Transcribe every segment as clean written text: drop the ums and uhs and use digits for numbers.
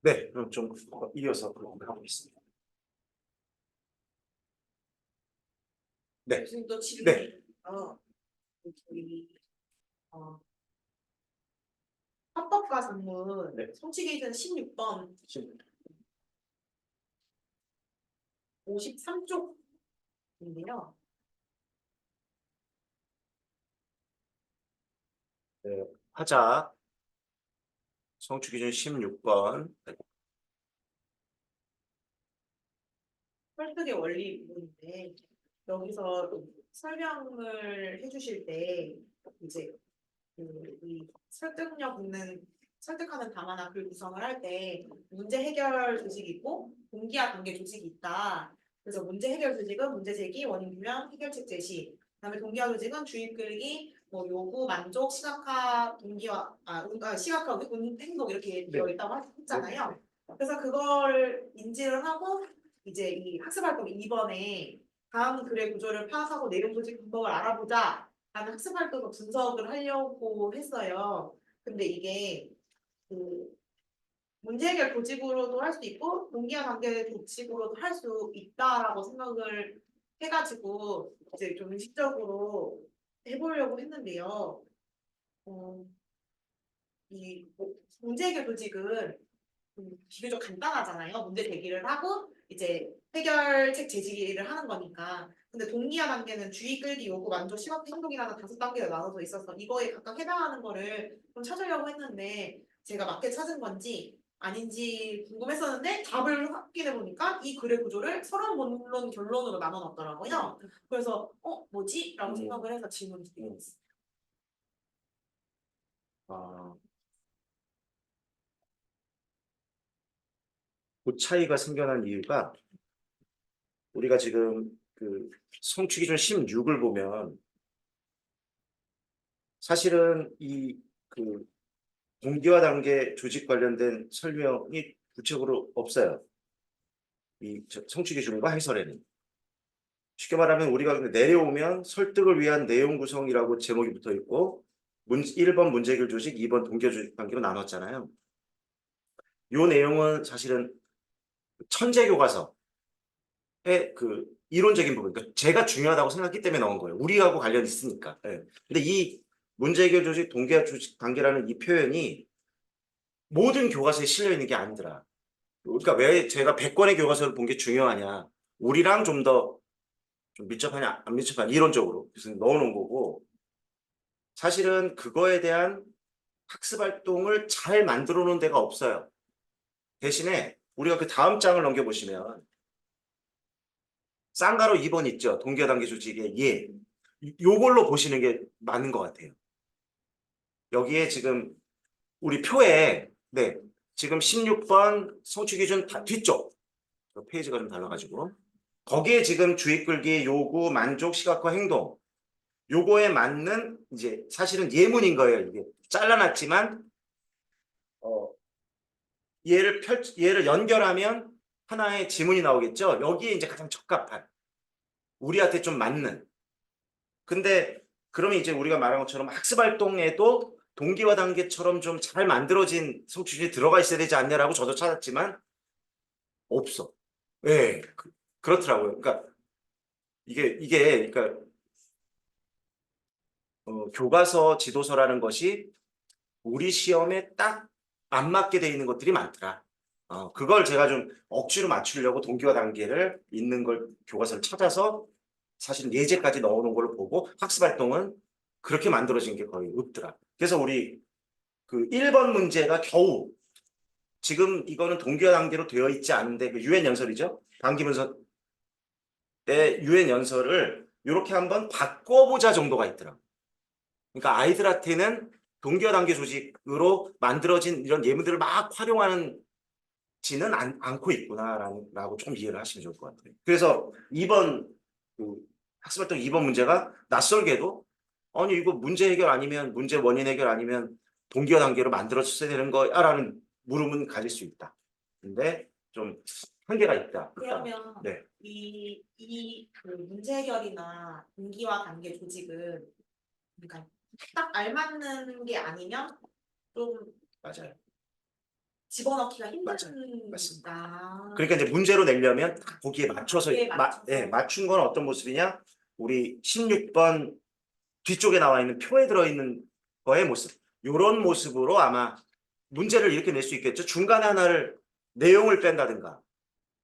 네, 그럼 좀 이어서 가보겠습니다. 네, 교수님 또 질문이 네, 있어요. 저희 어, 합법과 전문 네. 성취기준 16번 53쪽인데요. 네, 하자 성취 기준 16번. 설득의 원리 부분인데 여기서 설명을 해주실 때 이제 이 설득력 있는 설득하는 담화나 글 구성을 할 때 문제 해결 조직이 있고 동기와 관계 조직이 있다. 그래서 문제 해결 조직은 문제 제기, 원인 규명, 해결책 제시. 그다음에 동기화 조직은 주입 끌기, 뭐 요구, 만족, 시각화, 동기화, 시각화, 행동 이렇게 되어 있다고 했잖아요. 그래서 그걸 인지를 하고 이제 이 학습활동 2번에 다음 글의 구조를 파악하고 내용 조직 분석을 알아보자. 라는 학습활동을 분석을 하려고 했어요. 근데 이게 그 문제 해결 조직으로도 할 수 있고 동기화 관계 조직으로도 할 수 있다라고 생각을 해가지고 이제 좀 의식적으로 해보려고 했는데요. 어, 이 문제 해결 조직은 비교적 간단하잖아요. 문제 제기를 하고 이제 해결책 제시를 하는 거니까. 근데 동기화 단계는 주의 끌기, 요구, 만족, 시각, 행동이라는 5단계로 나눠져 있어서 이거에 각각 해당하는 거를 좀 찾으려고 했는데 제가 맞게 찾은 건지 아닌지 궁금했었는데 답을 확인해 보니까 이 글의 구조를 서론, 본론, 결론으로 나눠 놨더라고요. 그래서 뭐지? 라고 생각을 해서 질문 드리겠습니다. 아, 그 차이가 생겨난 이유가 우리가 지금 그 성취 기준 16을 보면 사실은 이 그 동기화 단계 조직 관련된 설명이 구체적으로 없어요. 이 성취 기준과 해설에는. 쉽게 말하면 우리가 내려오면 설득을 위한 내용 구성이라고 제목이 붙어 있고 1번 문제 해결 조직, 2번 동기화 조직 단계로 나눴잖아요. 이 내용은 사실은 천재 교과서의 그 이론적인 부분, 그러니까 제가 중요하다고 생각했기 때문에 넣은 거예요. 우리하고 관련이 있으니까. 예. 근데 이 문제 해결 조직, 동기화 조직 단계라는 이 표현이 모든 교과서에 실려 있는 게 아니더라. 그러니까 왜 제가 100권의 교과서를 본 게 중요하냐. 우리랑 좀 더 좀 밀접하냐, 안 밀접하냐, 이론적으로. 그래서 넣어놓은 거고, 사실은 그거에 대한 학습 활동을 잘 만들어 놓은 데가 없어요. 대신에 우리가 그 다음 장을 넘겨보시면 쌍가로 2번 있죠. 동기화 단계 조직의 예. 요걸로 보시는 게 맞는 것 같아요. 여기에 지금 우리 표에 네 지금 16번 성취 기준 뒤쪽 페이지가 좀 달라가지고 거기에 지금 주의 끌기, 요구, 만족, 시각화, 행동 요거에 맞는 이제 사실은 예문인 거예요. 이게 잘라놨지만 어, 얘를 연결하면 하나의 지문이 나오겠죠. 여기에 이제 가장 적합한 우리한테 좀 맞는. 근데 그러면 이제 우리가 말한 것처럼 학습 활동에도 동기화 단계처럼 좀 잘 만들어진 성취율이 들어가 있어야 되지 않냐라고 저도 찾았지만 없어. 예, 그렇더라고요. 그러니까 이게 그러니까 교과서 지도서라는 것이 우리 시험에 딱 안 맞게 돼 있는 것들이 많더라. 그걸 제가 좀 억지로 맞추려고 동기화 단계를 있는 걸 교과서를 찾아서 사실 예제까지 넣어놓은 걸 보고 학습 활동은 그렇게 만들어진 게 거의 없더라. 그래서 우리 그 1번 문제가 겨우 지금 이거는 동기화 단계로 되어 있지 않은데 그 유엔 연설이죠. 반기문서 때 유엔 연설을 이렇게 한번 바꿔보자 정도가 있더라. 그러니까 아이들한테는 동기화 단계 조직으로 만들어진 이런 예문들을 막 활용하는 지는 않고 있구나라고 좀 이해를 하시면 좋을 것 같아요. 그래서 2번 그 학습활동 2번 문제가 낯설게도 아니 이거 문제 해결 아니면 문제 원인 해결 아니면 동기화 단계로 만들어졌어야 되는 거야라는 물음은 가질 수 있다. 근데 좀 한계가 있다. 그러면 네. 그 문제 해결이나 동기화 관계 조직은 그러니까 딱 알맞는 게 아니면 좀 맞아요. 집어넣기가 맞아요. 힘드니까. 그러니까 이제 문제로 내려면 딱 거기에 맞춰서 거기에 맞춰서. 맞춘 건 어떤 모습이냐? 우리 16번 뒤쪽에 나와 있는 표에 들어있는 거의 모습. 이런 모습으로 아마 문제를 이렇게 낼 수 있겠죠. 중간에 하나를 내용을 뺀다든가.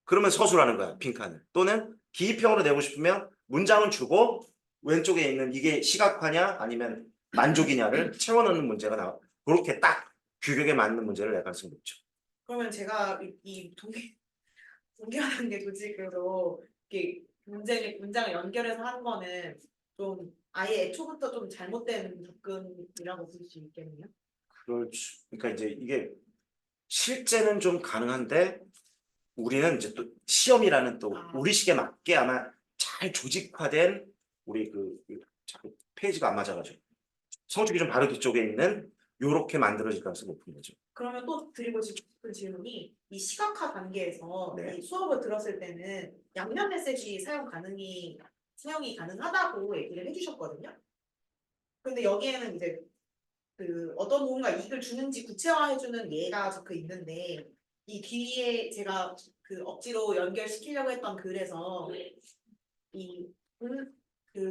그러면 서술하는 거야, 빈칸을. 또는 기입형으로 내고 싶으면 문장은 주고 왼쪽에 있는 이게 시각화냐 아니면 만족이냐를 채워넣는 문제가 나와. 그렇게 딱 규격에 맞는 문제를 낼 가능성이 높죠. 그러면 제가 이 동기화된 게 조직으로 이렇게 문장을 연결해서 하는 거는 좀 아예 애초부터 좀 잘못된 접근이라고 볼 수 있겠네요. 그러니까 이제 이게 실제는 좀 가능한데 우리는 이제 또 시험이라는 또 우리식에 맞게 아마 잘 조직화된 우리 자꾸 페이지가 안 맞아가지고 성적이 좀 바로 뒤쪽에 있는 요렇게 만들어질 가능성이 높은 거죠. 그러면 또 드리고 싶은 질문이 이 시각화 단계에서 네. 이 수업을 들었을 때는 양면 메시지 사용이 가능하다고 얘기를 해주셨거든요. 근데 여기에는 이제 그 어떤 누군가 이익을 주는지 구체화해주는 예가 적혀 있는데 이 뒤에 제가 그 억지로 연결시키려고 했던 글에서 이 그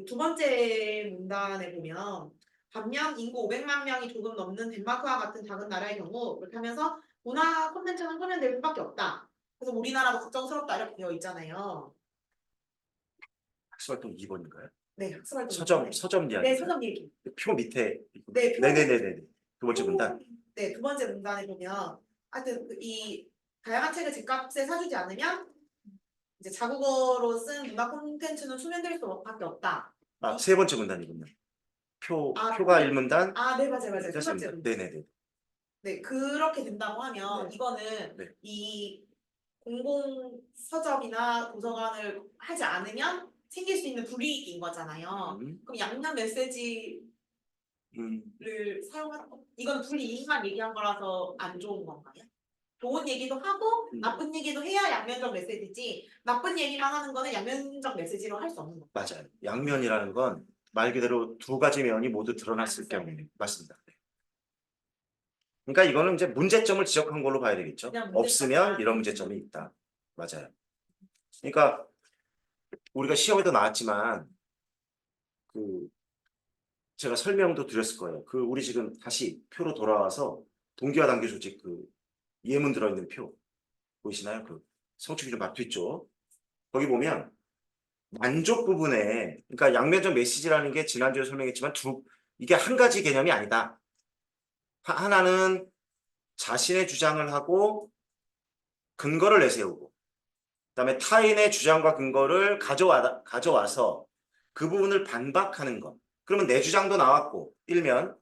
두 번째 문단에 보면 반면 인구 500만 명이 조금 넘는 덴마크와 같은 작은 나라의 경우 그렇게 하면서 문화 콘텐츠는 소멸될 수밖에 없다. 그래서 우리나라도 걱정스럽다 이렇게 되어 있잖아요. 학습활동 2번인가요? 네, 학습활동. 서점 이야기. 네, 서점 얘기. 표 밑에. 네, 네네네네. 두 번째 문단. 네, 두 번째 문단에 보면 하여튼 이 다양한 책을 집값에 사주지 않으면 이제 자국어로 쓴 문화 콘텐츠는 소멸될 수밖에 없다. 세 번째 문단이군요. 표가 1문단. 네, 맞아요. 세 번째 문단. 네네네. 네, 그렇게 된다고 하면 이거는 네. 이 공공 서점이나 도서관을 하지 않으면 생길 수 있는 불이익인 거잖아요. 그럼 양면 메시지를 사용하는 거 이건 불이익만 얘기한 거라서 안 좋은 건가요? 좋은 얘기도 하고 나쁜 얘기도 해야 양면적 메시지지 나쁜 얘기만 하는 거는 양면적 메시지로 할 수 없는 거예요. 맞아요. 양면이라는 건 말 그대로 두 가지 면이 모두 드러났을 경우에 맞습니다. 그러니까 이거는 이제 문제점을 지적한 걸로 봐야 되겠죠. 없으면 이런 문제점이 있다. 맞아요. 그러니까 우리가 시험에도 나왔지만 제가 설명도 드렸을 거예요. 우리 지금 다시 표로 돌아와서 동기화 단계 조직 예문 들어있는 표 보이시나요? 성취 기준 앞 뒤쪽 거기 보면 만족 부분에 그러니까 양면적 메시지라는 게 지난주에 설명했지만 이게 한 가지 개념이 아니다. 하나는 자신의 주장을 하고 근거를 내세우고 그다음에 타인의 주장과 근거를 가져와서 그 부분을 반박하는 것. 그러면 내 주장도 나왔고 일면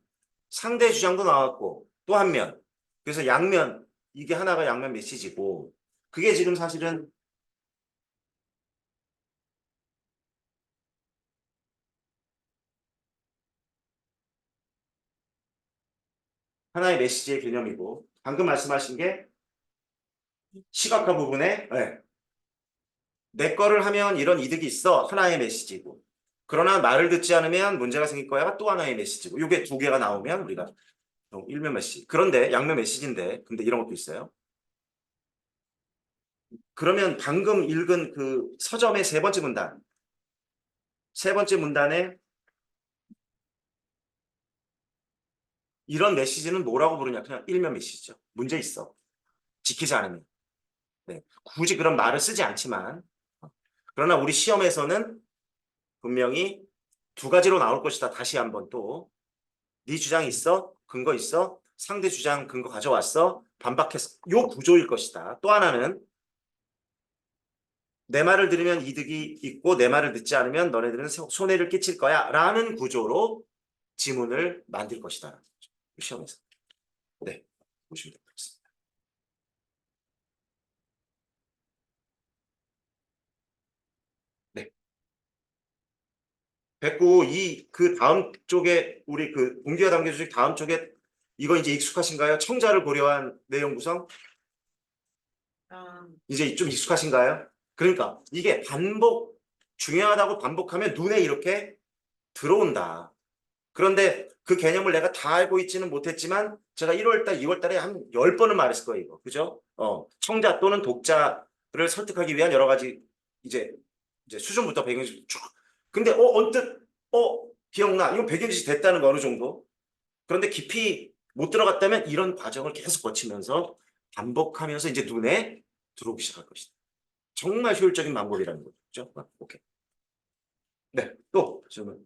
상대 주장도 나왔고 또 한 면. 그래서 양면 이게 하나가 양면 메시지고 그게 지금 사실은 하나의 메시지의 개념이고 방금 말씀하신 게 시각화 부분에 내 거를 하면 이런 이득이 있어 하나의 메시지고 그러나 말을 듣지 않으면 문제가 생길 거야가 또 하나의 메시지고 이게 두 개가 나오면 우리가 일면 메시지 그런데 양면 메시지인데 근데 이런 것도 있어요. 그러면 방금 읽은 서점의 세 번째 문단에 이런 메시지는 뭐라고 부르냐 그냥 일면 메시지죠. 문제 있어. 지키지 않으면. 네. 굳이 그런 말을 쓰지 않지만 그러나 우리 시험에서는 분명히 두 가지로 나올 것이다. 다시 한번 또 네 주장 있어? 근거 있어? 상대 주장 근거 가져왔어? 반박했어? 요 구조일 것이다. 또 하나는 내 말을 들으면 이득이 있고 내 말을 듣지 않으면 너네들은 손해를 끼칠 거야 라는 구조로 지문을 만들 것이다. 시험에서. 네, 보시면 될 것 같습니다. 네. 됐고 다음 쪽에 우리 동기화 단계 조직 다음 쪽에 이거 이제 익숙하신가요? 청자를 고려한 내용 구성? 이제 좀 익숙하신가요? 그러니까 이게 중요하다고 반복하면 눈에 이렇게 들어온다. 그런데 그 개념을 내가 다 알고 있지는 못했지만 제가 1월 달, 2월 달에 한 10번은 말했을 거예요, 이거. 그죠? 청자 또는 독자를 설득하기 위한 여러 가지 이제 수준부터 백윤지 쭉. 근데 언뜻 기억나. 이건 백윤지 됐다는 거 어느 정도. 그런데 깊이 못 들어갔다면 이런 과정을 계속 거치면서 반복하면서 이제 눈에 들어오기 시작할 것이다. 정말 효율적인 방법이라는 거죠. 오케이. 네, 또 질문.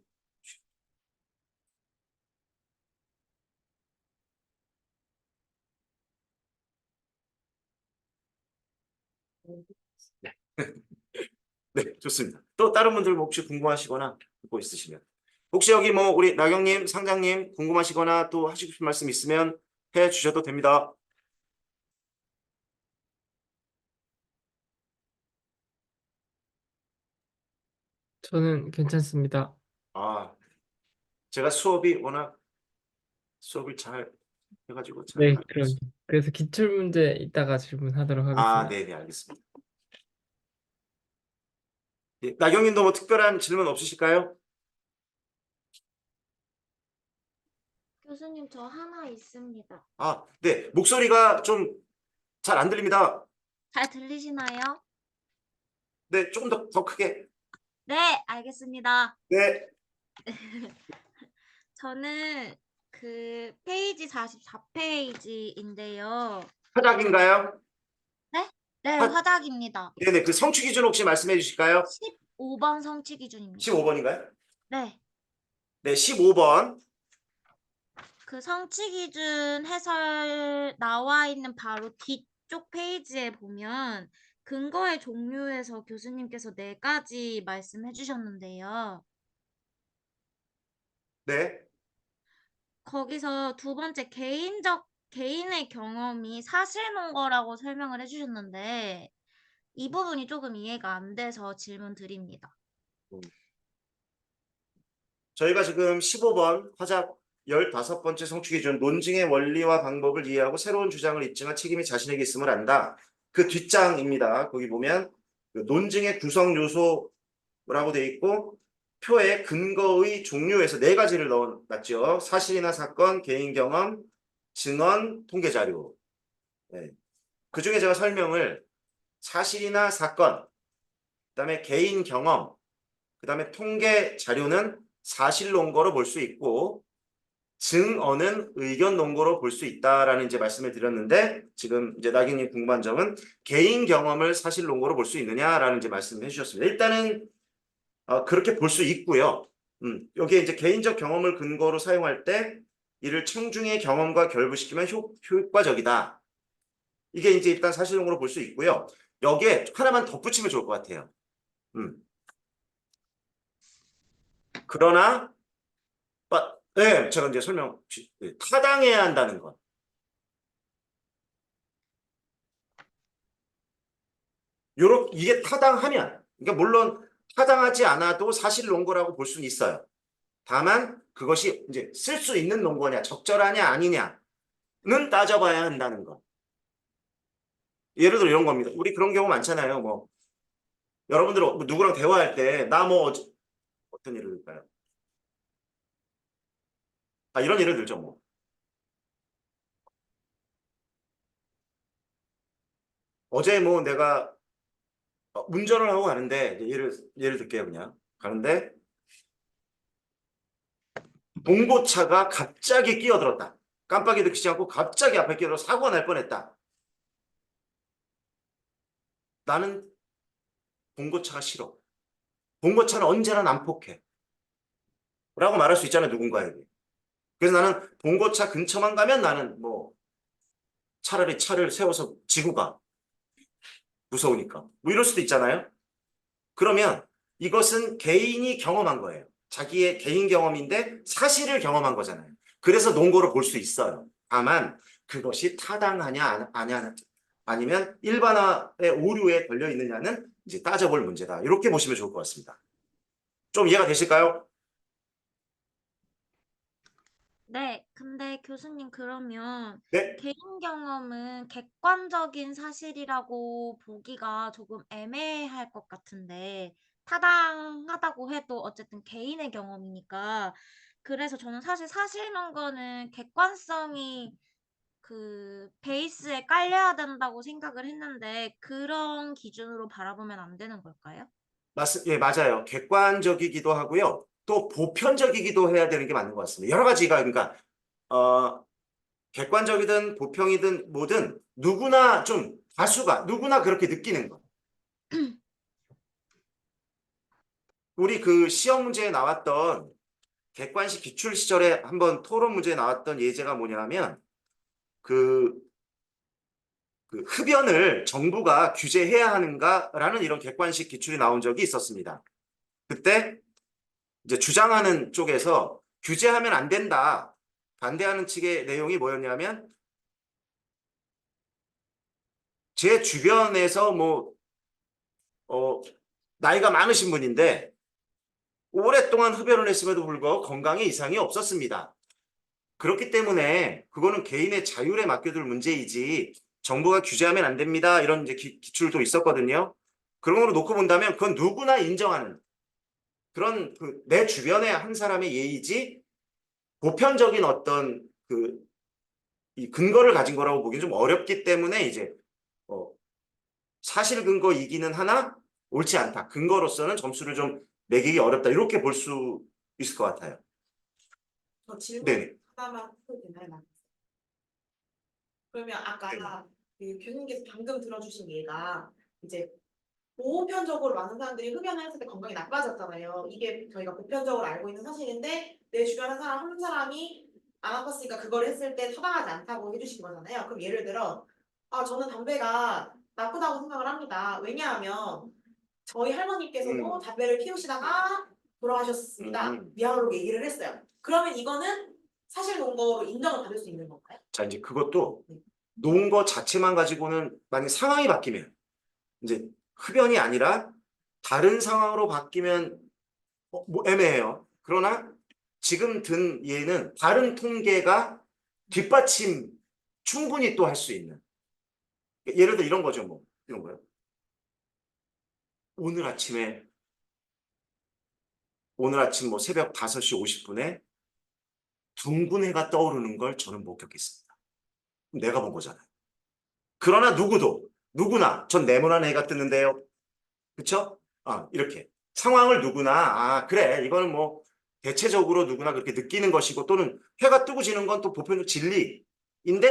네. 네, 좋습니다. 또 다른 분들 뭐 혹시 궁금하시거나 뭐 있으시면 혹시 여기 뭐 우리 나경님, 상장님 궁금하시거나 또 하시고 싶은 말씀 있으면 해 주셔도 됩니다. 저는 괜찮습니다. 아, 제가 수업이 워낙 수업을 잘 해가지고 잘 네, 알고 그럼 있어요. 그래서 기출문제 이따가 질문하도록 아, 하겠습니다. 네, 네, 알겠습니다. 예, 나경님도 뭐 특별한 질문 없으실까요? 교수님, 저 하나 있습니다. 아, 네, 목소리가 좀 잘 안 들립니다. 잘 들리시나요? 네, 조금 더 크게. 네, 알겠습니다. 네, 저는 그 페이지 44페이지인데요. 화작인가요? 네? 네, 화, 화작입니다. 네네, 그 성취 기준 혹시 말씀해 주실까요? 15번 성취 기준입니다. 15번인가요? 네, 네, 15번. 그 성취 기준 해설 나와 있는 바로 뒤쪽 페이지에 보면 근거의 종류에서 교수님께서 4가지 말씀해 주셨는데요. 네. 거기서 두 번째 개인의 경험이 사실 논거라고 설명을 해주셨는데 이 부분이 조금 이해가 안 돼서 질문 드립니다. 저희가 지금 15번 화작 15번째 성취 기준 논증의 원리와 방법을 이해하고 새로운 주장을 입증할 책임이 자신에게 있음을 안다. 그 뒷장입니다. 거기 보면 그 논증의 구성 요소라고 돼 있고 표에 근거의 종류에서 4가지를 넣어놨죠. 사실이나 사건, 개인 경험, 증언, 통계 자료. 네. 그 중에 제가 설명을 사실이나 사건, 그다음에 개인 경험, 그다음에 통계 자료는 사실 논거로 볼 수 있고 증언은 의견 논거로 볼 수 있다라는 이제 말씀을 드렸는데 지금 이제 나경님 궁금한 점은 개인 경험을 사실 논거로 볼 수 있느냐라는 이제 말씀을 해주셨습니다. 일단은 그렇게 볼 수 있고요. 여기에 이제 개인적 경험을 근거로 사용할 때 이를 청중의 경험과 결부시키면 효과적이다. 이게 이제 일단 사실 논거로 볼 수 있고요. 여기에 하나만 덧붙이면 좋을 것 같아요. 음. 그러나 네, 제가 이제 타당해야 한다는 것. 이게 타당하면, 그러니까 물론 타당하지 않아도 사실 논거라고 볼 수는 있어요. 다만 그것이 이제 쓸 수 있는 논거냐, 적절하냐, 아니냐는 따져봐야 한다는 것. 예를 들어 이런 겁니다. 우리 그런 경우 많잖아요. 뭐 여러분들 뭐 누구랑 대화할 때 나 뭐 어떤 예를 들까요? 이런 예를 들죠. 뭐 어제 뭐 내가 운전을 하고 가는데 예를 들게요. 그냥 가는데 봉고차가 갑자기 끼어들었다. 깜빡이도 켜지 않고 갑자기 앞에 끼어들어 사고가 날 뻔했다. 나는 봉고차가 싫어. 봉고차는 언제나 난폭해. 라고 말할 수 있잖아요. 누군가에게. 그래서 나는 봉고차 근처만 가면 나는 뭐 차라리 차를 세워서 지고 가. 무서우니까. 뭐 이럴 수도 있잖아요. 그러면 이것은 개인이 경험한 거예요. 자기의 개인 경험인데 사실을 경험한 거잖아요. 그래서 논거로 볼 수 있어요. 다만 그것이 타당하냐 아니면 일반화의 오류에 걸려 있느냐는 이제 따져볼 문제다. 이렇게 보시면 좋을 것 같습니다. 좀 이해가 되실까요? 네, 근데 교수님 그러면 네. 개인 경험은 객관적인 사실이라고 보기가 조금 애매할 것 같은데 타당하다고 해도 어쨌든 개인의 경험이니까 그래서 저는 사실 사실문건은 객관성이 그 베이스에 깔려야 된다고 생각을 했는데 그런 기준으로 바라보면 안 되는 걸까요? 예, 맞아요. 객관적이기도 하고요. 또 보편적이기도 해야 되는 게 맞는 것 같습니다. 여러 가지가 그러니까 객관적이든 보편이든 뭐든 누구나 좀 다수가 누구나 그렇게 느끼는 거. 우리 그 시험 문제에 나왔던 객관식 기출 시절에 한번 토론 문제에 나왔던 예제가 뭐냐면 그, 그 흡연을 정부가 규제해야 하는가라는 이런 객관식 기출이 나온 적이 있었습니다. 그때 이제 주장하는 쪽에서 규제하면 안 된다. 반대하는 측의 내용이 뭐였냐면 제 주변에서 나이가 많으신 분인데 오랫동안 흡연을 했음에도 불구하고 건강에 이상이 없었습니다. 그렇기 때문에 그거는 개인의 자율에 맡겨둘 문제이지 정부가 규제하면 안 됩니다. 이런 이제 기출도 있었거든요. 그런 걸로 놓고 본다면 그건 누구나 인정하는 그런 내 주변의 한 사람의 예의지 보편적인 어떤 이 근거를 가진 거라고 보기는 좀 어렵기 때문에 이제 사실 근거이기는 하나 옳지 않다. 근거로서는 점수를 좀 매기기 어렵다. 이렇게 볼 수 있을 것 같아요. 저 질문 네. 하나만 해도 되나요? 그러면 아까 그 교수님께서 방금 들어주신 예가 이제 보편적으로 많은 사람들이 흡연을 했을 때 건강이 나빠졌잖아요. 이게 저희가 보편적으로 알고 있는 사실인데 내 주변 한 사람이 안 아팠으니까 그걸 했을 때 타당하지 않다고 해주신 거잖아요. 그럼 예를 들어 저는 담배가 나쁘다고 생각을 합니다. 왜냐하면 저희 할머니께서도 담배를 피우시다가 돌아가셨습니다. 미안하다고 얘기를 했어요. 그러면 이거는 사실 논거로 인정을 받을 수 있는 건가요? 자, 이제 그것도 놓은 거 자체만 가지고는 만약 상황이 바뀌면 이제 흡연이 아니라 다른 상황으로 바뀌면 뭐 애매해요. 그러나 지금 든 예는 다른 통계가 뒷받침 충분히 또 할 수 있는 예를 들어 이런 거죠. 뭐 이런 거요. 오늘 아침 뭐 새벽 5시 50분에 둥근 해가 떠오르는 걸 저는 목격했습니다. 내가 본 거잖아요. 그러나 누구나 전 네모난 해가 뜨는데요. 그쵸? 이렇게 상황을 누구나 그래 이거는 뭐 대체적으로 누구나 그렇게 느끼는 것이고 또는 해가 뜨고 지는 건 또 보편적 진리인데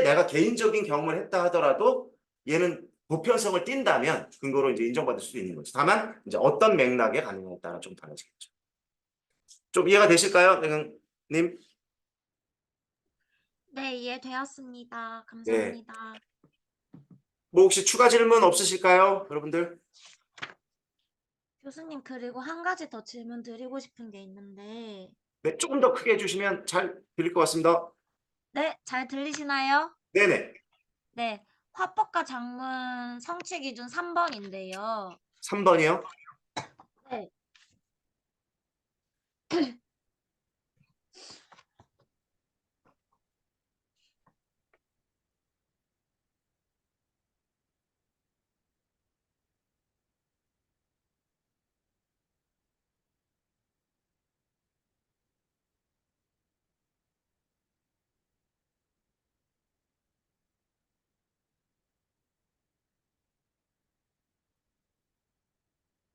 내가 개인적인 경험을 했다 하더라도 얘는 보편성을 띈다면 근거로 이제 인정받을 수도 있는 거죠. 다만 이제 어떤 맥락에 가느냐에 따라 좀 달라지겠죠. 좀 이해가 되실까요, 님? 네, 이해되었습니다. 네. 감사합니다. 뭐 혹시 추가 질문 없으실까요, 여러분들? 교수님, 그리고 한 가지 더 질문 드리고 싶은 게 있는데, 네, 조금 더 크게 해주시면 잘 들릴 것 같습니다. 네, 잘 들리시나요? 네네. 네, 화법과 작문 성취 기준 3번인데요. 3번이요. 네.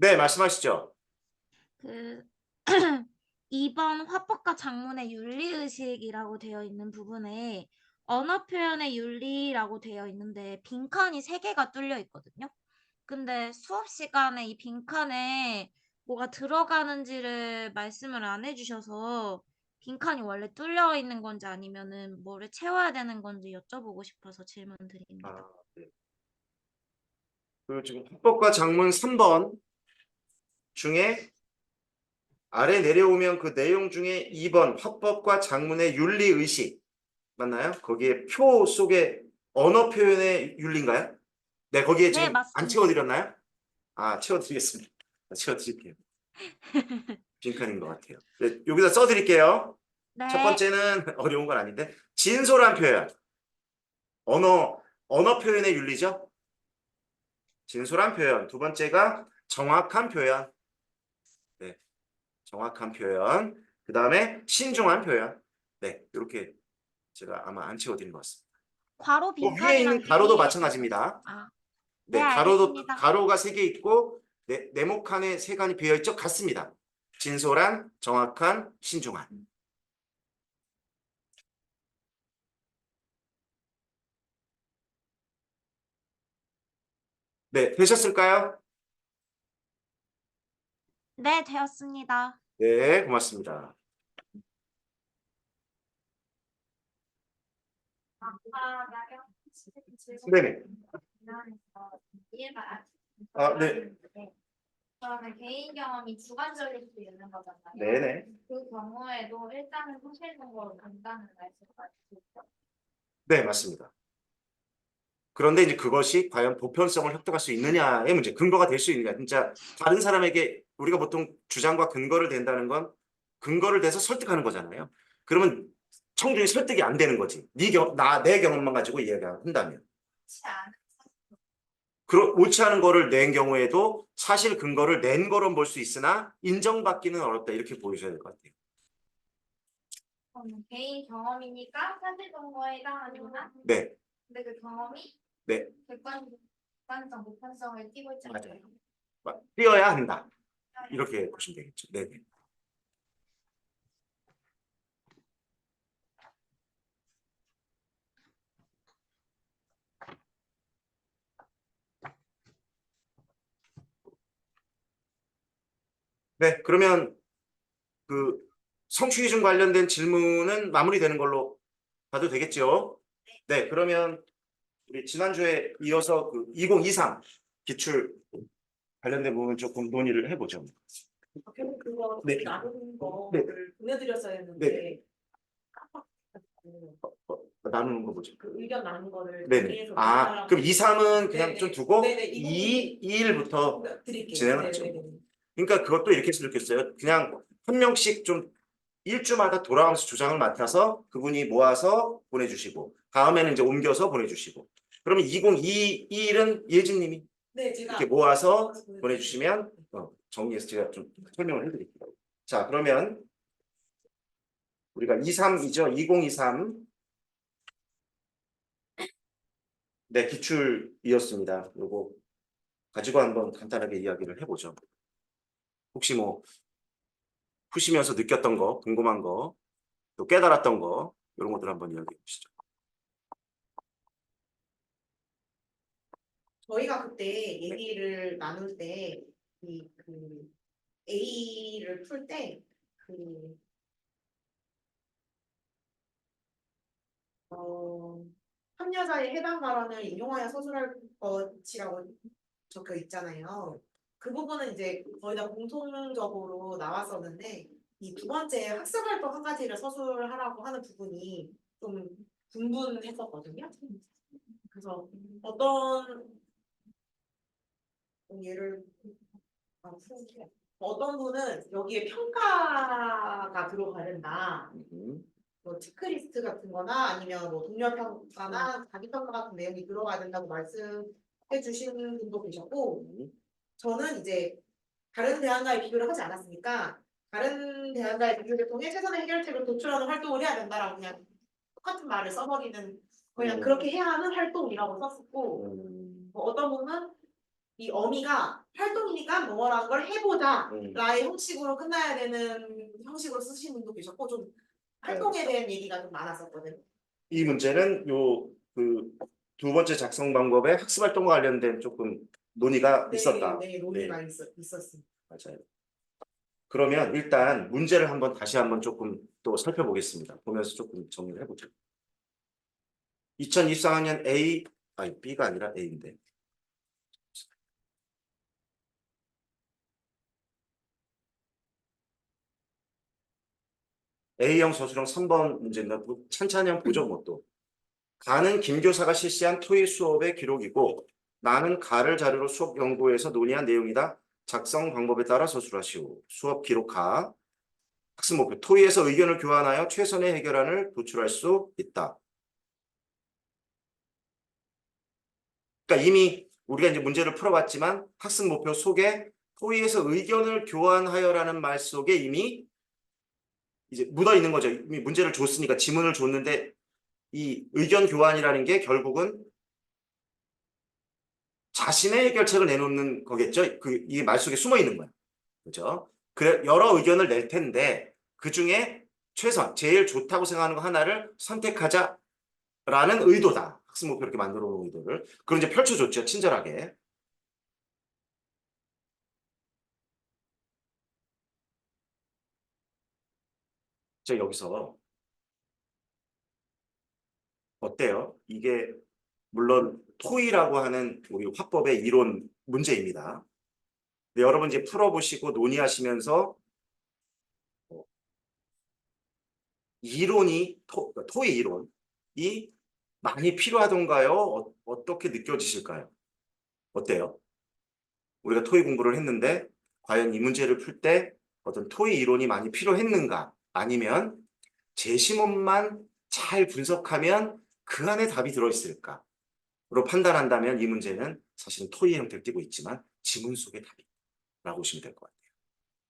네, 말씀하시죠. 그 2번 화법과 작문의 윤리의식이라고 되어 있는 부분에 언어 표현의 윤리라고 되어 있는데 빈칸이 3개가 뚫려 있거든요. 근데 수업 시간에 이 빈칸에 뭐가 들어가는지를 말씀을 안 해주셔서 빈칸이 원래 뚫려 있는 건지 아니면은 뭐를 채워야 되는 건지 여쭤보고 싶어서 질문 드립니다. 네. 지금 합법과 작문 3번 중에 아래 내려오면 그 내용 중에 2번 합법과 작문의 윤리의식 맞나요? 거기에 표 속에 언어 표현의 윤리인가요? 네, 거기에 네, 지금 안 맞습니다. 채워드렸나요? 채워드리겠습니다. 채워드릴게요. 빈칸인 것 같아요. 네, 여기다 써드릴게요. 첫 네, 번째는 어려운 건 아닌데 진솔한 표현. 언어 표현의 윤리죠. 진솔한 표현. 두 번째가 정확한 표현. 네, 정확한 표현. 그 다음에 신중한 표현. 네, 이렇게 제가 아마 안 채워드린 것 같습니다. 괄호 또 위에 빈칸이랑 있는 가로도 비례- 마찬가지입니다. 아, 네, 네, 가로도 알겠습니다. 가로가 3개 있고 네모칸에 3간이 비어 있죠. 같습니다. 진솔한, 정확한, 신중한. 네, 되셨을까요? 네, 되었습니다. 네, 고맙습니다. 네네. 이해가 아, 네. 그러면 개인 경험이 주관적일 수 있는 거잖아요. 네네. 그 경우에도 일단은 소실 정보를 간다는 말씀이시죠? 네, 맞습니다. 그런데 이제 그것이 과연 보편성을 획득할 수 있느냐의 문제, 근거가 될 수 있느냐. 진짜 다른 사람에게 우리가 보통 주장과 근거를 댄다는 건 근거를 대서 설득하는 거잖아요. 그러면 청중이 설득이 안 되는 거지. 내 경험만 가지고 이야기한다면. 그렇지 않은 옳지 않은 거를 낸 경우에도 사실 근거를 낸 거로 볼 수 있으나 인정받기는 어렵다. 이렇게 보여줘야 될 것 같아요. 개인 경험이니까 사실 정보에 해당하지만 네. 근데 그 경험이 네. 객관성, 보편성을 띠고 있잖아요. 띄어야 한다. 이렇게 보시면 되겠죠. 네. 네, 그러면 그 성취 기준 관련된 질문은 마무리되는 걸로 봐도 되겠죠? 네, 그러면 우리 지난주에 이어서 그 2023 기출 관련된 부분 조금 논의를 해보죠. 결국 그거 네. 나눈 네. 거를 보내드렸어야 했는데 깜빡했고 나누는 거 보죠. 그 의견 나눈 거를 네네. 정리해서 아, 그럼 2, 3은 그냥 네네. 좀 두고 네네. 2, 2일부터 드릴게요. 진행을 하죠. 네네네. 그러니까 그것도 이렇게 했으면 좋겠어요. 그냥 한 명씩 좀 일주마다 돌아가면서 주장을 맡아서 그분이 모아서 보내주시고 다음에는 이제 옮겨서 보내주시고 그러면 2022일은 예진님이 네, 제가 이렇게 모아서 보내주시면 정리해서 제가 좀 설명을 해드릴게요. 자, 그러면 우리가 23이죠. 2023 네, 기출이었습니다. 요거 가지고 한번 간단하게 이야기를 해보죠. 혹시 뭐 푸시면서 느꼈던 거, 궁금한 거, 또 깨달았던 거 이런 것들 한번 이야기해 보시죠. 저희가 그때 얘기를 나눌 때 이 그 A를 풀 때 그 참여자의 해당 발언을 인용하여 서술할 것이라고 적혀 있잖아요. 그 부분은 이제 거의 다 공통적으로 나왔었는데 이 두 번째 학습활동 한 가지를 서술하라고 하는 부분이 좀 분분했었거든요. 그래서 예를 풀게. 어떤 분은 여기에 평가가 들어가야 된다. 뭐 체크리스트 같은 거나 아니면 뭐 동료 평가나 자기 평가 같은 내용이 들어가야 된다고 말씀해 주시는 분도 계셨고 저는 이제 다른 대안과의 비교를 하지 않았으니까 다른 대안과의 비교를 통해 최선의 해결책을 도출하는 활동을 해야 된다라고 그냥 똑같은 말을 써버리는 그냥 그렇게 해야 하는 활동이라고 썼었고 뭐 어떤 분은 이 어미가 활동이니까 뭐라는 걸 해보자 라의 형식으로 끝나야 되는 형식으로 쓰시는 분도 계셨고 좀 활동에 대한 얘기가 좀 많았었거든요. 이 문제는 요 그 두 번째 작성 방법의 학습 활동과 관련된 조금 논의가 있었다. 네, 논의가 있었습니다. 맞아요. 그러면 일단 문제를 한번 다시 한번 조금 또 살펴보겠습니다. 보면서 조금 정리를 해보죠. 2024학년 B가 아니라 A인데. A형 서술형 3번 문제입니다. 찬찬히 한번 보죠, 뭐 또. 가는 김 교사가 실시한 토익 수업의 기록이고 나는 가를 자료로 수업 연구에서 논의한 내용이다. 작성 방법에 따라 서술하시오. 수업 기록가. 학습 목표. 토의에서 의견을 교환하여 최선의 해결안을 도출할 수 있다. 그러니까 이미 우리가 이제 문제를 풀어봤지만 학습 목표 속에 토의에서 의견을 교환하여라는 말 속에 이미 이제 묻어 있는 거죠. 이미 문제를 줬으니까 지문을 줬는데 이 의견 교환이라는 게 결국은 자신의 해결책을 내놓는 거겠죠. 이 말 속에 숨어 있는 거야. 그죠? 그래, 여러 의견을 낼 텐데 그 중에 최선, 제일 좋다고 생각하는 거 하나를 선택하자라는 의도다. 학습 목표 이렇게 만들어 놓은 의도를. 그걸 이제 펼쳐줬죠. 친절하게. 자, 여기서 어때요? 이게 물론 토의라고 하는 우리 화법의 이론 문제입니다. 근데 여러분 이제 풀어보시고 논의하시면서 이론이 토의 이론이 많이 필요하던가요? 어떻게 느껴지실까요? 어때요? 우리가 토의 공부를 했는데 과연 이 문제를 풀 때 어떤 토의 이론이 많이 필요했는가? 아니면 제시문만 잘 분석하면 그 안에 답이 들어있을까? 로 판단한다면 이 문제는 사실은 토의 형태를 띠고 있지만 지문 속에 답이 라고 보시면 될 것 같아요.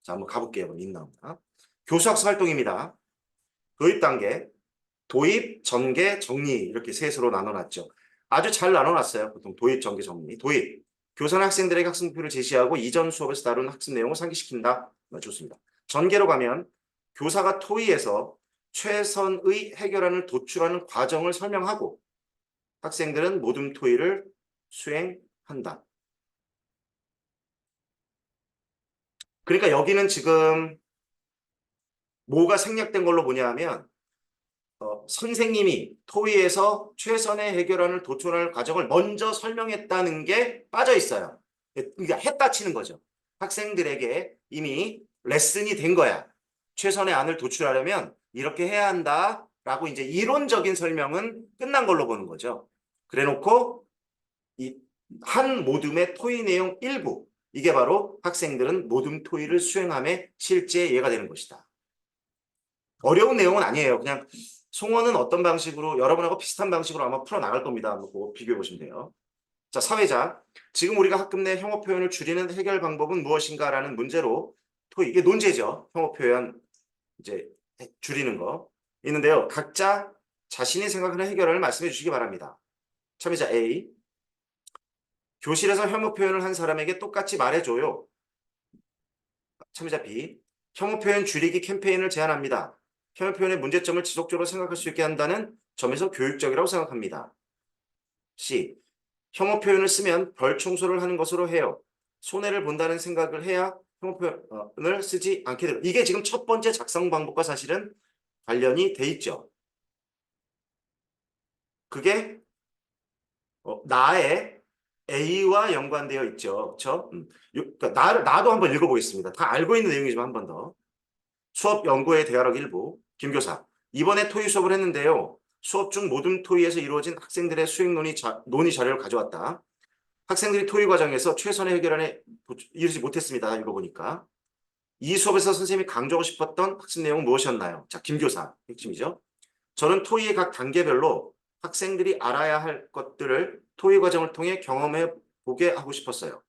자, 한번 가볼게요. 민 나옵니다. 교수학습 활동입니다. 도입 단계, 도입, 전개, 정리 이렇게 셋으로 나눠놨죠. 아주 잘 나눠놨어요. 보통 도입, 전개, 정리. 도입, 교사는 학생들에게 학습 목표를 제시하고 이전 수업에서 다룬 학습 내용을 상기시킨다. 좋습니다. 전개로 가면 교사가 토의에서 최선의 해결안을 도출하는 과정을 설명하고 학생들은 모든 토의를 수행한다. 그러니까 여기는 지금 뭐가 생략된 걸로 보냐 하면 선생님이 토의에서 최선의 해결안을 도출하는 과정을 먼저 설명했다는 게 빠져 있어요. 그러니까 했다 치는 거죠. 학생들에게 이미 레슨이 된 거야. 최선의 안을 도출하려면 이렇게 해야 한다라고 이제 이론적인 설명은 끝난 걸로 보는 거죠. 그래놓고 이 한 모둠의 토의 내용 일부, 이게 바로 학생들은 모둠 토의를 수행함에 실제 예가 되는 것이다. 어려운 내용은 아니에요. 그냥 송원은 어떤 방식으로 여러분하고 비슷한 방식으로 아마 풀어나갈 겁니다. 한번 비교해 보시면 돼요. 자, 사회자. 지금 우리가 학급 내 혐오 표현을 줄이는 해결 방법은 무엇인가라는 문제로 토의, 이게 논제죠. 혐오 표현 이제 줄이는 거 있는데요. 각자 자신이 생각하는 해결을 말씀해 주시기 바랍니다. 참여자 A. 교실에서 혐오 표현을 한 사람에게 똑같이 말해줘요. 참여자 B. 혐오 표현 줄이기 캠페인을 제안합니다. 혐오 표현의 문제점을 지속적으로 생각할 수 있게 한다는 점에서 교육적이라고 생각합니다. C. 혐오 표현을 쓰면 벌 청소를 하는 것으로 해요. 손해를 본다는 생각을 해야 혐오 표현을 쓰지 않게 되고, 이게 지금 첫 번째 작성 방법과 사실은 관련이 돼 있죠. 그게 나의 A와 연관되어 있죠. 그렇죠? 그러니까 나도 한번 읽어보겠습니다. 다 알고 있는 내용이지만 한 번 더. 수업 연구의 대화록 일부. 김교사. 이번에 토의 수업을 했는데요. 수업 중 모든 토의에서 이루어진 학생들의 수행 논의 자료를 가져왔다. 학생들이 토의 과정에서 최선의 해결안에 이르지 못했습니다. 읽어보니까. 이 수업에서 선생님이 강조하고 싶었던 학습 내용은 무엇이었나요? 자, 김교사. 핵심이죠. 저는 토의의 각 단계별로 학생들이 알아야 할 것들을 토의 과정을 통해 경험해 보게 하고 싶었어요.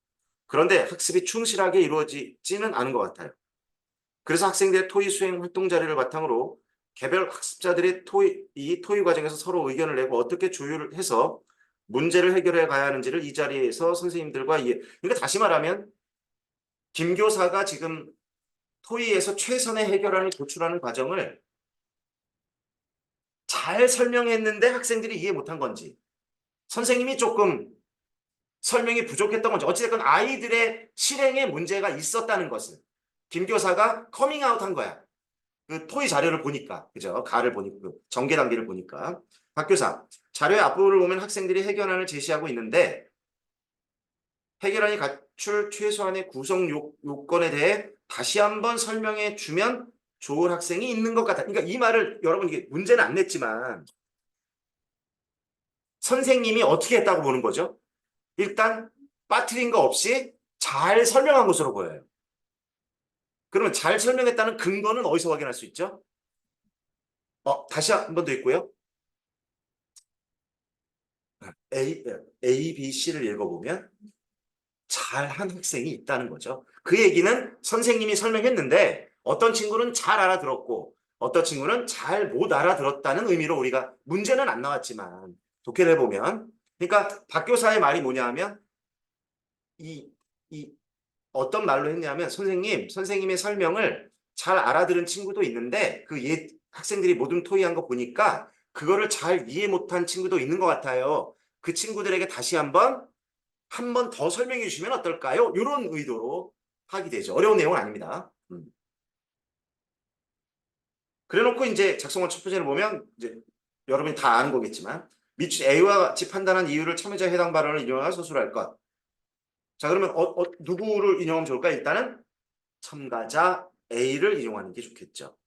그런데 학습이 충실하게 이루어지지는 않은 것 같아요. 그래서 학생들의 토의 수행 활동 자료를 바탕으로 개별 학습자들이 이 토의 과정에서 서로 의견을 내고 어떻게 조율을 해서 문제를 해결해 가야 하는지를 이 자리에서 선생님들과 그러니까 다시 말하면 김 교사가 지금 토의에서 최선의 해결안을 도출하는 과정을 잘 설명했는데 학생들이 이해 못한 건지, 선생님이 조금 설명이 부족했던 건지, 어찌됐건 아이들의 실행에 문제가 있었다는 것을 김 교사가 커밍아웃 한 거야. 그 토의 자료를 보니까, 그죠? 가를 보니까, 그 전개 단계를 보니까. 박 교사, 자료의 앞부분을 보면 학생들이 해결안을 제시하고 있는데 해결안이 갖출 최소한의 구성 요건에 대해 다시 한번 설명해 주면 좋을 학생이 있는 것 같아. 그러니까 이 말을 여러분, 이게 문제는 안 냈지만 선생님이 어떻게 했다고 보는 거죠? 일단 빠뜨린 거 없이 잘 설명한 것으로 보여요. 그러면 잘 설명했다는 근거는 어디서 확인할 수 있죠? 다시 한 번 더 있고요. A, B, C를 읽어보면 잘한 학생이 있다는 거죠. 그 얘기는 선생님이 설명했는데 어떤 친구는 잘 알아들었고 어떤 친구는 잘 못 알아들었다는 의미로 우리가 문제는 안 나왔지만 독해를 해보면 그러니까 박교사의 말이 뭐냐 하면 이 어떤 말로 했냐면 선생님의 설명을 잘 알아들은 친구도 있는데 그 학생들이 모든 토의한 거 보니까 그거를 잘 이해 못한 친구도 있는 것 같아요. 그 친구들에게 다시 한 번 더 설명해 주시면 어떨까요? 이런 의도로 하게 되죠. 어려운 내용은 아닙니다. 그래놓고 이제 작성원 첫 번째를 보면 이제 여러분이 다 아는 거겠지만 A와 같이 판단한 이유를 참여자의 해당 발언을 인용하여 서술할 것. 자 그러면 누구를 인용하면 좋을까? 일단은 참가자 A를 인용하는 게 좋겠죠.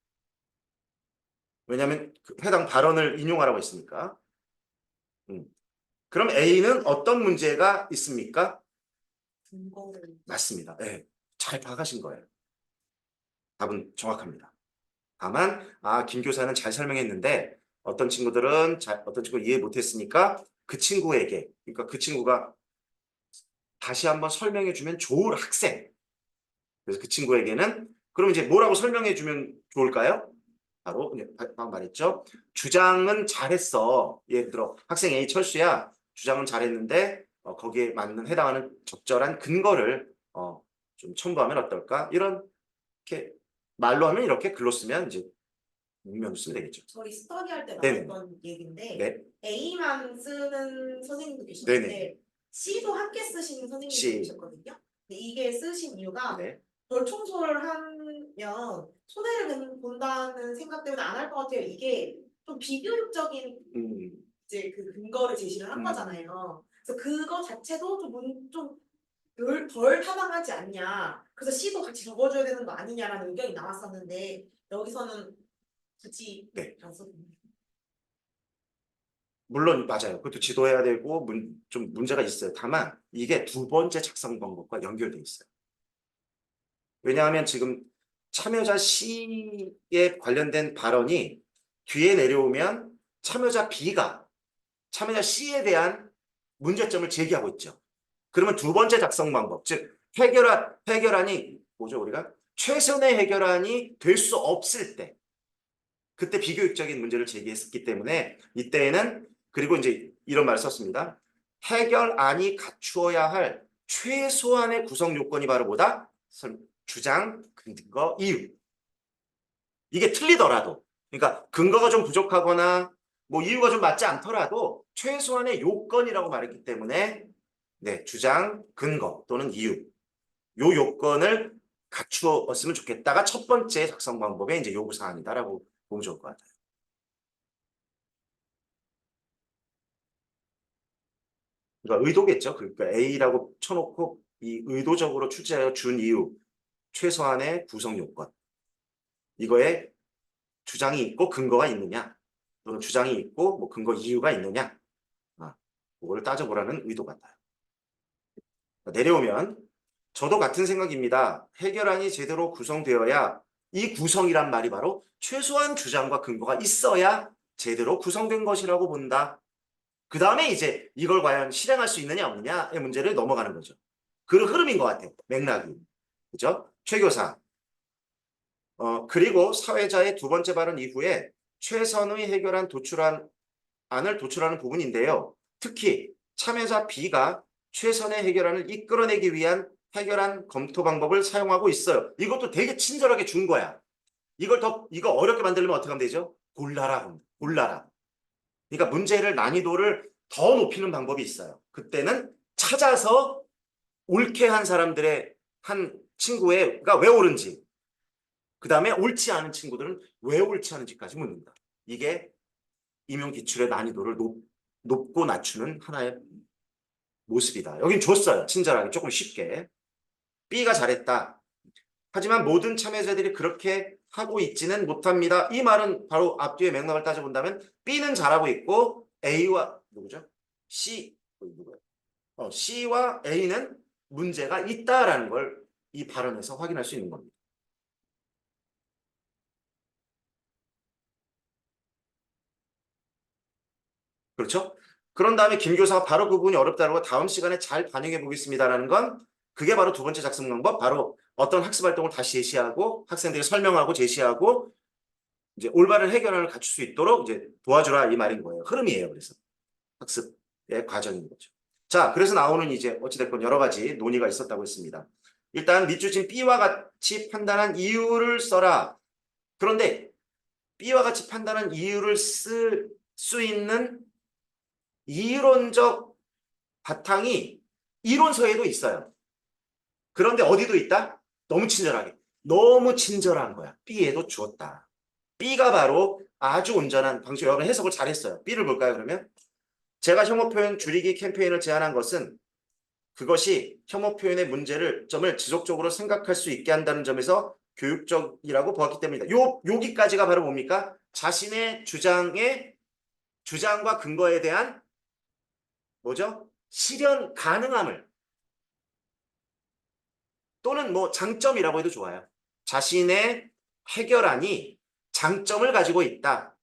왜냐하면 그 해당 발언을 인용하라고 했으니까. 그럼 A는 어떤 문제가 있습니까? 근거를 맞습니다. 네, 잘 파악하신 거예요. 답은 정확합니다. 다만 김 교사는 잘 설명했는데 어떤 친구들은 어떤 친구 이해 못했으니까 그 친구에게 그러니까 그 친구가 다시 한번 설명해 주면 좋을 학생. 그래서 그 친구에게는 그럼 이제 뭐라고 설명해 주면 좋을까요? 바로 방금 말했죠. 주장은 잘했어. 예를 들어 학생 A 철수야. 주장은 잘했는데 거기에 맞는 해당하는 적절한 근거를 좀 첨부하면 어떨까? 이렇게 말로 하면 이렇게 글로 쓰면 이제 문면으로 쓰면 되겠죠. 저희 스터디할 때 네네. 나왔던 얘기인데 네. A만 쓰는 선생님도 계시는데 네네. C도 함께 쓰시는 선생님도 C. 계셨거든요. 근데 이게 쓰신 이유가 네. 덜 청소를 하면 손해를 본다는 생각 때문에 안 할 것 같아요. 이게 좀 비교육적인 이제 그 근거를 제시를 한 거잖아요. 그래서 그거 자체도 덜 타당하지 않냐. 그래서 C도 같이 적어줘야 되는 거 아니냐라는 의견이 나왔었는데 여기서는 굳이 네. 안 썼군요. 물론 맞아요. 그것도 지도해야 되고 좀 문제가 있어요. 다만 이게 두 번째 작성 방법과 연결돼 있어요. 왜냐하면 지금 참여자 C에 관련된 발언이 뒤에 내려오면 참여자 B가 참여자 C에 대한 문제점을 제기하고 있죠. 그러면 두 번째 작성 방법, 즉 해결안이 뭐죠? 우리가 최선의 해결안이 될 수 없을 때 그때 비교육적인 문제를 제기했기 때문에 이때에는 그리고 이제 이런 말을 썼습니다. 해결안이 갖추어야 할 최소한의 구성 요건이 바로 뭐다? 주장, 근거, 이유. 이게 틀리더라도 그러니까 근거가 좀 부족하거나 뭐 이유가 좀 맞지 않더라도 최소한의 요건이라고 말했기 때문에 네, 주장, 근거 또는 이유 요 요건을 갖추었으면 좋겠다가 첫 번째 작성 방법의 이제 요구 사항이다라고 보면 좋을 것 같아요. 그러니까 의도겠죠. 그러니까 A라고 쳐놓고 이 의도적으로 출제하여 준 이유 최소한의 구성 요건 이거에 주장이 있고 근거가 있느냐 또는 주장이 있고 뭐 근거 이유가 있느냐 그거를 따져보라는 의도 같아요. 내려오면 저도 같은 생각입니다. 해결안이 제대로 구성되어야 이 구성이란 말이 바로 최소한 주장과 근거가 있어야 제대로 구성된 것이라고 본다. 그 다음에 이제 이걸 과연 실행할 수 있느냐 없느냐의 문제를 넘어가는 거죠. 그 흐름인 것 같아요. 맥락이. 그죠? 최교사. 그리고 사회자의 두 번째 발언 이후에 최선의 해결안 안을 도출하는 부분인데요. 특히 참여자 B가 최선의 해결안을 이끌어내기 위한 해결안 검토 방법을 사용하고 있어요. 이것도 되게 친절하게 준 거야. 이거 어렵게 만들려면 어떻게 하면 되죠? 골라라. 그러니까 문제를 난이도를 더 높이는 방법이 있어요. 그때는 찾아서 옳게 한 사람들의 한 친구가 왜 옳은지 그 다음에 옳지 않은 친구들은 왜 옳지 않은지까지 묻는다. 이게 임용기출의 난이도를 높고 낮추는 하나의 모습이다. 여긴 줬어요. 친절하게 조금 쉽게. B가 잘했다. 하지만 모든 참여자들이 그렇게 하고 있지는 못합니다. 이 말은 바로 앞뒤의 맥락을 따져본다면 B는 잘하고 있고 A와 누구죠? C와 A는 문제가 있다라는 걸 이 발언에서 확인할 수 있는 겁니다. 그렇죠? 그런 다음에 김 교사가 바로 그 부분이 어렵다는 거 다음 시간에 잘 반영해 보겠습니다라는 건 그게 바로 두 번째 작성 방법, 바로 어떤 학습 활동을 다시 제시하고 학생들이 설명하고 제시하고 이제 올바른 해결을 갖출 수 있도록 이제 도와주라 이 말인 거예요. 흐름이에요. 그래서 학습의 과정인 거죠. 자, 그래서 나오는 이제 어찌됐건 여러 가지 논의가 있었다고 했습니다. 일단 밑줄 친 B와 같이 판단한 이유를 써라. 그런데 B와 같이 판단한 이유를 쓸 수 있는 이론적 바탕이 이론서에도 있어요. 그런데 어디도 있다? 너무 친절하게. 너무 친절한 거야. B에도 주었다. B가 바로 아주 온전한 방식. 여러분 해석을 잘했어요. B를 볼까요, 그러면? 제가 혐오 표현 줄이기 캠페인을 제안한 것은 그것이 혐오 표현의 점을 지속적으로 생각할 수 있게 한다는 점에서 교육적이라고 보았기 때문이다. 여기까지가 바로 뭡니까? 자신의 주장과 근거에 대한 뭐죠? 실현 가능함을 또는 뭐 장점이라고 해도 좋아요. 자신의 해결안이 장점을 가지고 있다.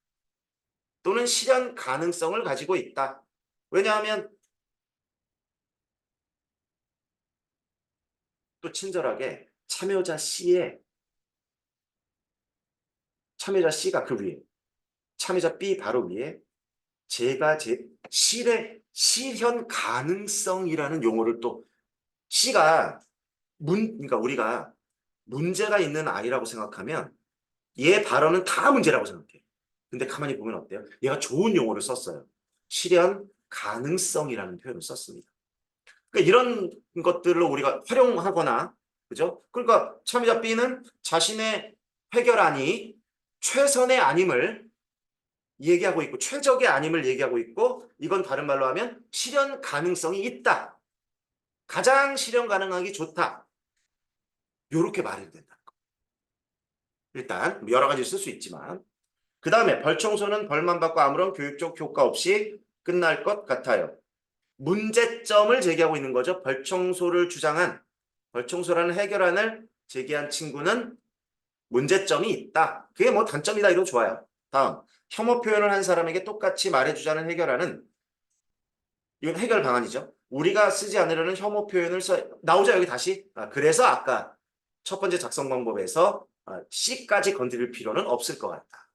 또는 실현 가능성을 가지고 있다. 왜냐하면 또 친절하게 참여자 C가 그 위에, 참여자 B 바로 위에 제가 실현 가능성이라는 용어를 또 C가 그러니까 우리가 문제가 있는 아이라고 생각하면 얘 발언은 다 문제라고 생각해. 근데 가만히 보면 어때요? 얘가 좋은 용어를 썼어요. 실현 가능성이라는 표현을 썼습니다. 그러니까 이런 것들로 우리가 활용하거나, 그죠? 그러니까 참여자 B는 자신의 해결안이 최선의 아님을 얘기하고 있고, 최적의 아님을 얘기하고 있고, 이건 다른 말로 하면 실현 가능성이 있다. 가장 실현 가능하기 좋다. 요렇게 말해도 된다. 일단 여러 가지 쓸 수 있지만 그 다음에 벌청소는 벌만 받고 아무런 교육적 효과 없이 끝날 것 같아요. 문제점을 제기하고 있는 거죠. 벌청소라는 해결안을 제기한 친구는 문제점이 있다. 그게 뭐 단점이다 이러도 좋아요. 다음, 혐오 표현을 한 사람에게 똑같이 말해주자는 해결안은 이건 해결 방안이죠. 우리가 쓰지 않으려는 혐오 표현을 나오죠 여기 다시. 그래서 아까 첫 번째 작성 방법에서 C까지 건드릴 필요는 없을 것 같다.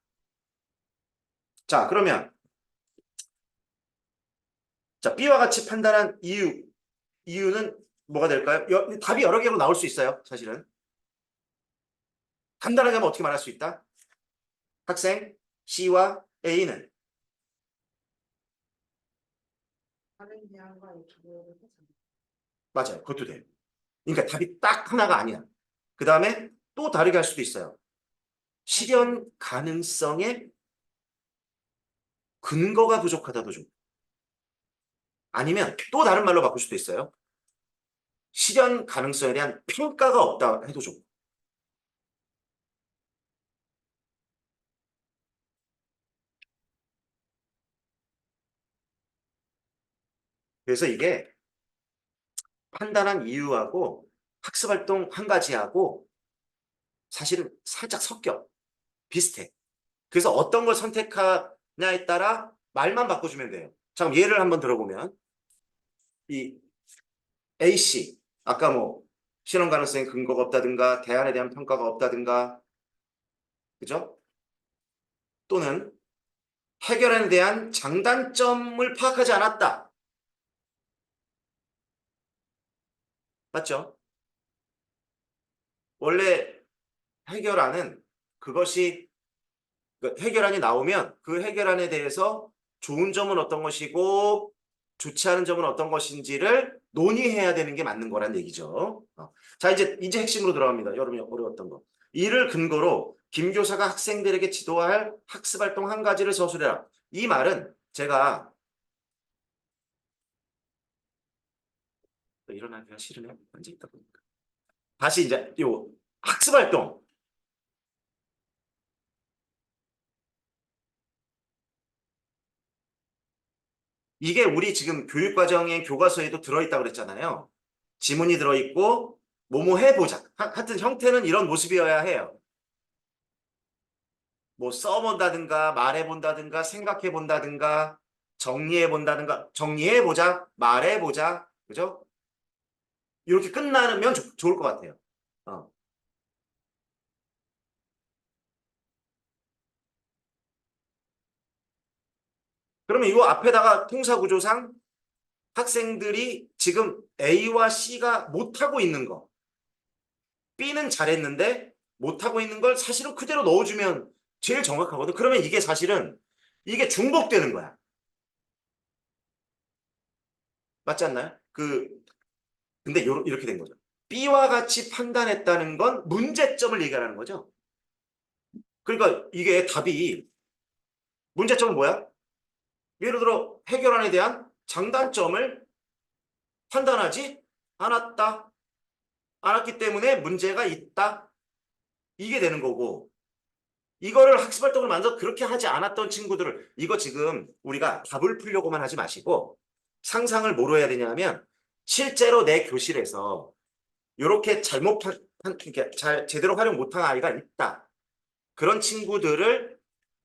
자, 그러면 자, B와 같이 판단한 이유는 뭐가 될까요? 답이 여러 개로 나올 수 있어요. 사실은. 간단하게 하면 어떻게 말할 수 있다? 학생 C와 A는 다른 대안과 기도를 해서 맞아요. 그것도 돼요. 그러니까 답이 딱 하나가 아니야. 그 다음에 또 다르게 할 수도 있어요. 실현 가능성에 근거가 부족하다도 좀. 아니면 또 다른 말로 바꿀 수도 있어요. 실현 가능성에 대한 평가가 없다 해도 좀. 그래서 이게 판단한 이유하고 학습활동 한 가지하고 사실은 살짝 섞여. 비슷해. 그래서 어떤 걸 선택하냐에 따라 말만 바꿔주면 돼요. 자, 그럼 예를 한번 들어보면 이 A씨 아까 뭐 실현 가능성에 근거가 없다든가 대안에 대한 평가가 없다든가 그죠? 또는 해결안에 대한 장단점을 파악하지 않았다. 맞죠? 원래 해결안은 그것이 해결안이 나오면 그 해결안에 대해서 좋은 점은 어떤 것이고 좋지 않은 점은 어떤 것인지를 논의해야 되는 게 맞는 거란 얘기죠. 자, 이제 핵심으로 들어갑니다. 여러분이 어려웠던 거. 이를 근거로 김 교사가 학생들에게 지도할 학습활동 한 가지를 서술해라. 이 말은 제가 일어나기가 싫으네. 앉아 있다 보니까. 다시 이제 요 학습활동. 이게 우리 지금 교육과정의 교과서에도 들어있다고 그랬잖아요. 지문이 들어있고 뭐뭐 해보자. 하여튼 형태는 이런 모습이어야 해요. 뭐 써본다든가 말해본다든가 생각해본다든가 정리해본다든가 정리해보자 말해보자 그죠? 이렇게 끝나면 좋을 것 같아요. 그러면 이거 앞에다가 통사구조상 학생들이 지금 A와 C가 못하고 있는 거, B는 잘했는데 못하고 있는 걸 사실은 그대로 넣어주면 제일 정확하거든. 그러면 이게 사실은 이게 중복되는 거야. 맞지 않나요? 근데 이렇게 된 거죠. B와 같이 판단했다는 건 문제점을 얘기하는 거죠. 그러니까 이게 답이 문제점은 뭐야? 예를 들어 해결안에 대한 장단점을 판단하지 않았다. 않았기 때문에 문제가 있다. 이게 되는 거고 이거를 학습활동을 만들어 그렇게 하지 않았던 친구들을 이거 지금 우리가 답을 풀려고만 하지 마시고 상상을 뭐로 해야 되냐면 실제로 내 교실에서 이렇게 그러니까 제대로 활용 못한 아이가 있다. 그런 친구들을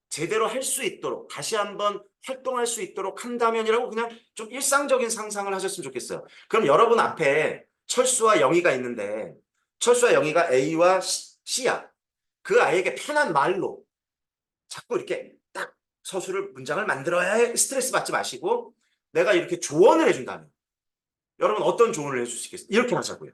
제대로 할 수 있도록 다시 한번 활동할 수 있도록 한다면이라고 그냥 좀 일상적인 상상을 하셨으면 좋겠어요. 그럼 여러분 앞에 철수와 영희가 있는데 철수와 영희가 A와 C야. 그 아이에게 편한 말로 자꾸 이렇게 딱 문장을 만들어야 해. 스트레스 받지 마시고 내가 이렇게 조언을 해준다면 여러분 어떤 조언을 해주시겠어요? 이렇게 하자고요.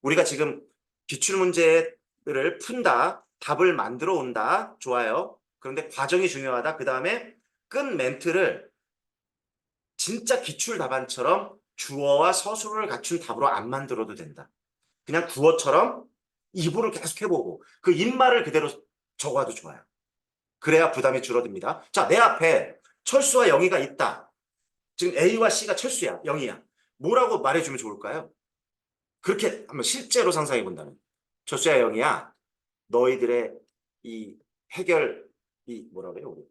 우리가 지금 기출문제를 푼다. 답을 만들어 온다. 좋아요. 그런데 과정이 중요하다. 그 다음에 끝 멘트를 진짜 기출 답안처럼 주어와 서술을 갖춘 답으로 안 만들어도 된다. 그냥 구어처럼 입으로 계속 해보고 그 입말을 그대로 적어도 좋아요. 그래야 부담이 줄어듭니다. 자, 내 앞에 철수와 영희가 있다. 지금 A와 C가 철수야, 영희야. 뭐라고 말해주면 좋을까요? 그렇게 한번 실제로 상상해 본다면 철수야, 영희야. 너희들의 이 해결 뭐라 그래요? 우리?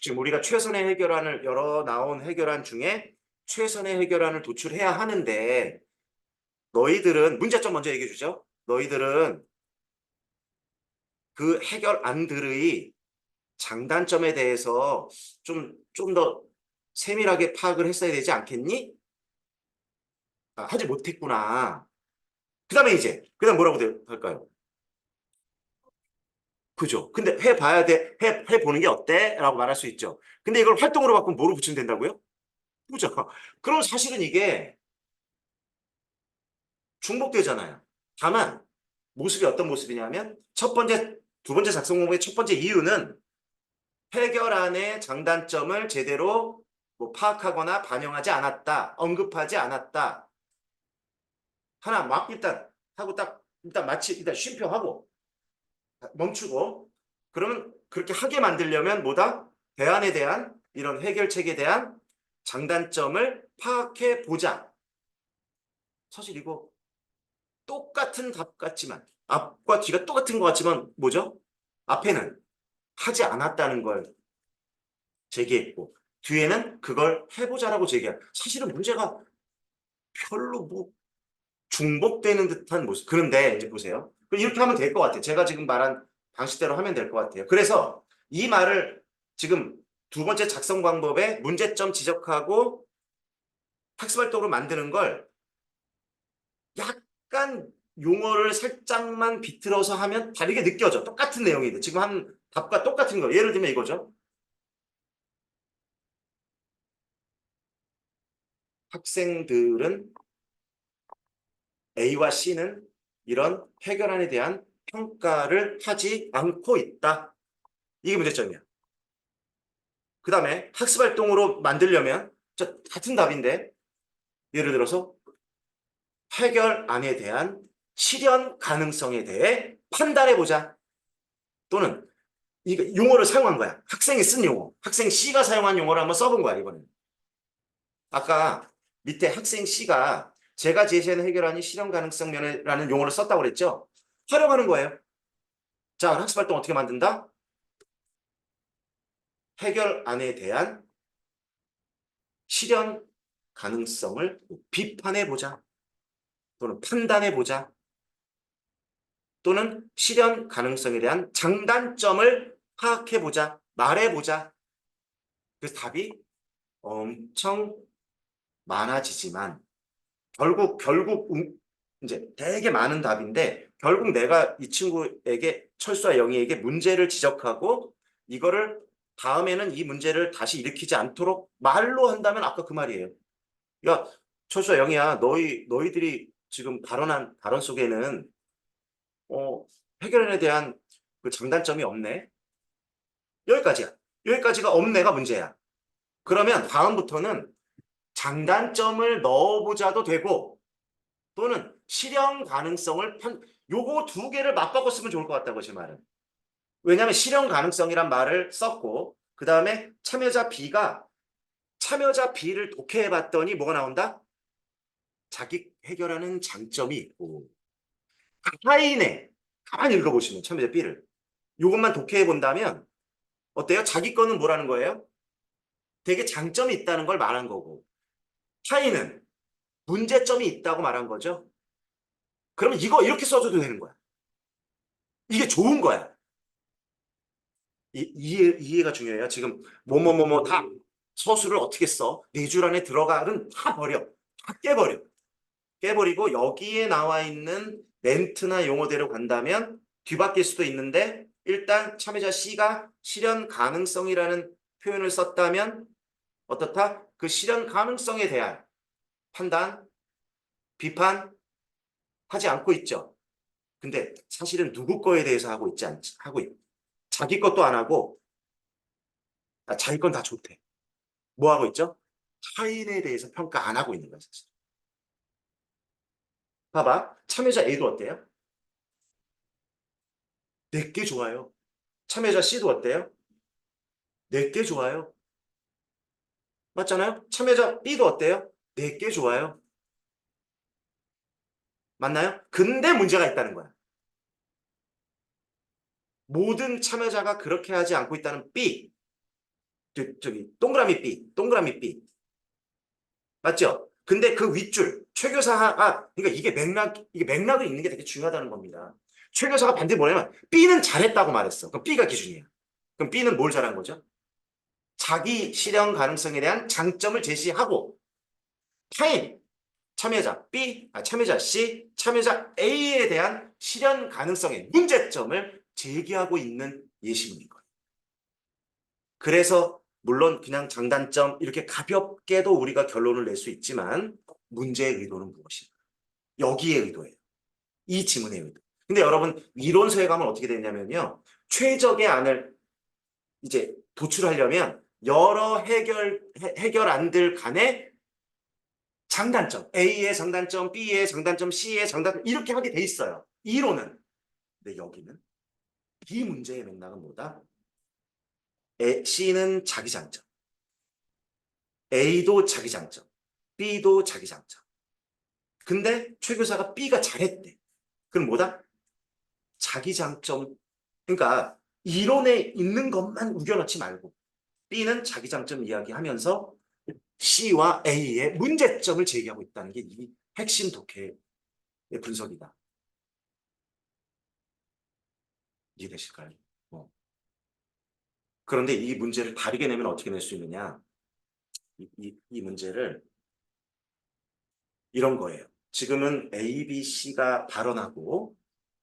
지금 우리가 최선의 해결안을 여러 나온 해결안 중에 최선의 해결안을 도출해야 하는데 너희들은 문제점 먼저 얘기해 주죠. 너희들은 그 해결안들의 장단점에 대해서 좀 더 세밀하게 파악을 했어야 되지 않겠니? 하지 못했구나. 그 다음에 그다음 뭐라고 할까요? 그죠? 근데 해봐야 돼. 해보는 게 어때? 라고 말할 수 있죠. 근데 이걸 활동으로 바꾸면 뭐로 붙이면 된다고요? 그죠? 그럼 사실은 이게 중복되잖아요. 다만 모습이 어떤 모습이냐면 두 번째 작성 공부의 첫 번째 이유는 해결안의 장단점을 제대로 파악하거나 반영하지 않았다. 언급하지 않았다. 하나 막 일단 하고 딱 일단 일단 쉼표하고 멈추고 그러면 그렇게 하게 만들려면 뭐다? 대안에 대한 이런 해결책에 대한 장단점을 파악해 보자. 사실 이거 똑같은 답 같지만 앞과 뒤가 똑같은 것 같지만 뭐죠? 앞에는 하지 않았다는 걸 제기했고 뒤에는 그걸 해보자라고 제기한 사실은 문제가 별로 중복되는 듯한 모습. 그런데 이제 보세요. 이렇게 하면 될 것 같아요. 제가 지금 말한 방식대로 하면 될 것 같아요. 그래서 이 말을 지금 두 번째 작성 방법에 문제점 지적하고 학습활동으로 만드는 걸 약간 용어를 살짝만 비틀어서 하면 다르게 느껴져. 똑같은 내용인데 지금 한 답과 똑같은 거. 예를 들면 이거죠. 학생들은 A와 C는 이런 해결안에 대한 평가를 하지 않고 있다. 이게 문제점이야. 그 다음에 학습활동으로 만들려면 같은 답인데 예를 들어서 해결안에 대한 실현 가능성에 대해 판단해보자. 또는 이 용어를 사용한 거야. 학생이 쓴 용어. 학생 C가 사용한 용어를 한번 써본 거야. 이번엔. 아까 밑에 학생 C가 제가 제시하는 해결안이 실현 가능성 면에라는 용어를 썼다고 그랬죠. 활용하는 거예요. 자, 학습활동 어떻게 만든다? 해결안에 대한 실현 가능성을 비판해보자. 또는 판단해보자. 또는 실현 가능성에 대한 장단점을 파악해보자. 말해보자. 그래서 답이 엄청 많아지지만 결국 이제 되게 많은 답인데 결국 내가 이 친구에게 철수와 영희에게 문제를 지적하고 이거를 다음에는 이 문제를 다시 일으키지 않도록 말로 한다면 아까 그 말이에요. 야, 철수야 영희야, 너희들이 지금 발언한 발언 속에는 해결에 대한 그 장단점이 없네. 여기까지야. 여기까지가 없네가 문제야. 그러면 다음부터는 장단점을 넣어보자도 되고 또는 실현 가능성을 요거 두 개를 맞바꿔 쓰면 좋을 것 같다고 제 말은. 왜냐하면 실현 가능성이란 말을 썼고 그 다음에 참여자 B를 독해해봤더니 뭐가 나온다? 자기 해결하는 장점이 있고 하이네. 가만히 읽어보시면 참여자 B를 요것만 독해해본다면 어때요? 자기 거는 뭐라는 거예요? 되게 장점이 있다는 걸 말한 거고 하이는 문제점이 있다고 말한 거죠. 그러면 이거 이렇게 써줘도 되는 거야. 이게 좋은 거야. 이해가 중요해요. 지금 뭐뭐뭐뭐 다 서술을 어떻게 써? 네 줄 안에 들어가는 다 버려. 다 깨버려. 깨버리고 여기에 나와 있는 멘트나 용어대로 간다면 뒤바뀔 수도 있는데 일단 참여자 C가 실현 가능성이라는 표현을 썼다면 어떻다? 그 실현 가능성에 대한 판단, 비판 하지 않고 있죠. 근데 사실은 누구 거에 대해서 하고 있. 자기 것도 안 하고 자기 건 다 좋대. 뭐 하고 있죠? 타인에 대해서 평가 안 하고 있는 거야, 사실. 봐봐. 참여자 A도 어때요? 내게 좋아요. 참여자 C도 어때요? 내게 좋아요. 맞잖아요? 참여자 B도 어때요? 내게 좋아요. 맞나요? 근데 문제가 있다는 거야. 모든 참여자가 그렇게 하지 않고 있다는 B. 저기 동그라미 B. 맞죠? 근데 그 윗줄 최 교사가 그러니까 이게 맥락을 읽는 게 되게 중요하다는 겁니다. 최 교사가 반드시 뭐냐면 B는 잘했다고 말했어. 그럼 B가 기준이야. 그럼 B는 뭘 잘한 거죠? 자기 실현 가능성에 대한 장점을 제시하고 타인 참여자 C, 참여자 A에 대한 실현 가능성의 문제점을 제기하고 있는 예시문인 거예요. 그래서 물론 그냥 장단점 이렇게 가볍게도 우리가 결론을 낼 수 있지만 문제의 의도는 무엇인가? 여기에 의도예요. 이 지문의 의도. 근데 여러분 이론서에 가면 어떻게 되냐면요. 최적의 안을 이제 도출하려면 여러 해결안들 간의 장단점, A의 장단점, B의 장단점, C의 장단점 이렇게 하게 돼 있어요. 이론은. 근데 여기는 이 문제의 맥락은 뭐다? C는 자기 장점, A도 자기 장점, B도 자기 장점. 근데 최 교사가 B가 잘했대. 그럼 뭐다? 자기 장점. 그러니까 이론에 있는 것만 우겨넣지 말고 B는 자기 장점 이야기하면서 C와 A의 문제점을 제기하고 있다는 게 이 핵심 독해의 분석이다. 이해되실까요? 그런데 이 문제를 다르게 내면 어떻게 낼 수 있느냐? 이 문제를 이런 거예요. 지금은 A, B, C가 발언하고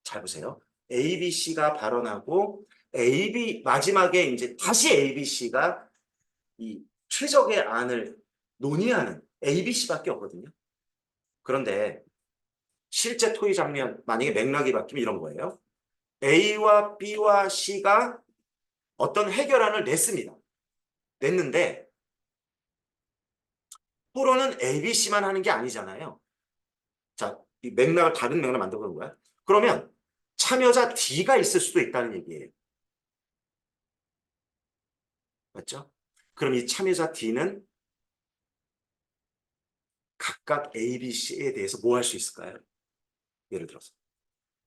잘 보세요. A, B, C가 발언하고 A, B 마지막에 이제 다시 A, B, C가 이 최적의 안을 논의하는 A, B, C밖에 없거든요. 그런데 실제 토의 장면 만약에 맥락이 바뀌면 이런 거예요. A와 B와 C가 어떤 해결안을 냈는데 토론은 A, B, C만 하는 게 아니잖아요. 자, 이 맥락을 다른 맥락을 만들어 보는 거야. 그러면 참여자 D가 있을 수도 있다는 얘기예요. 맞죠? 그럼 이 참여자 D는 각각 A, B, C에 대해서 뭐 할 수 있을까요? 예를 들어서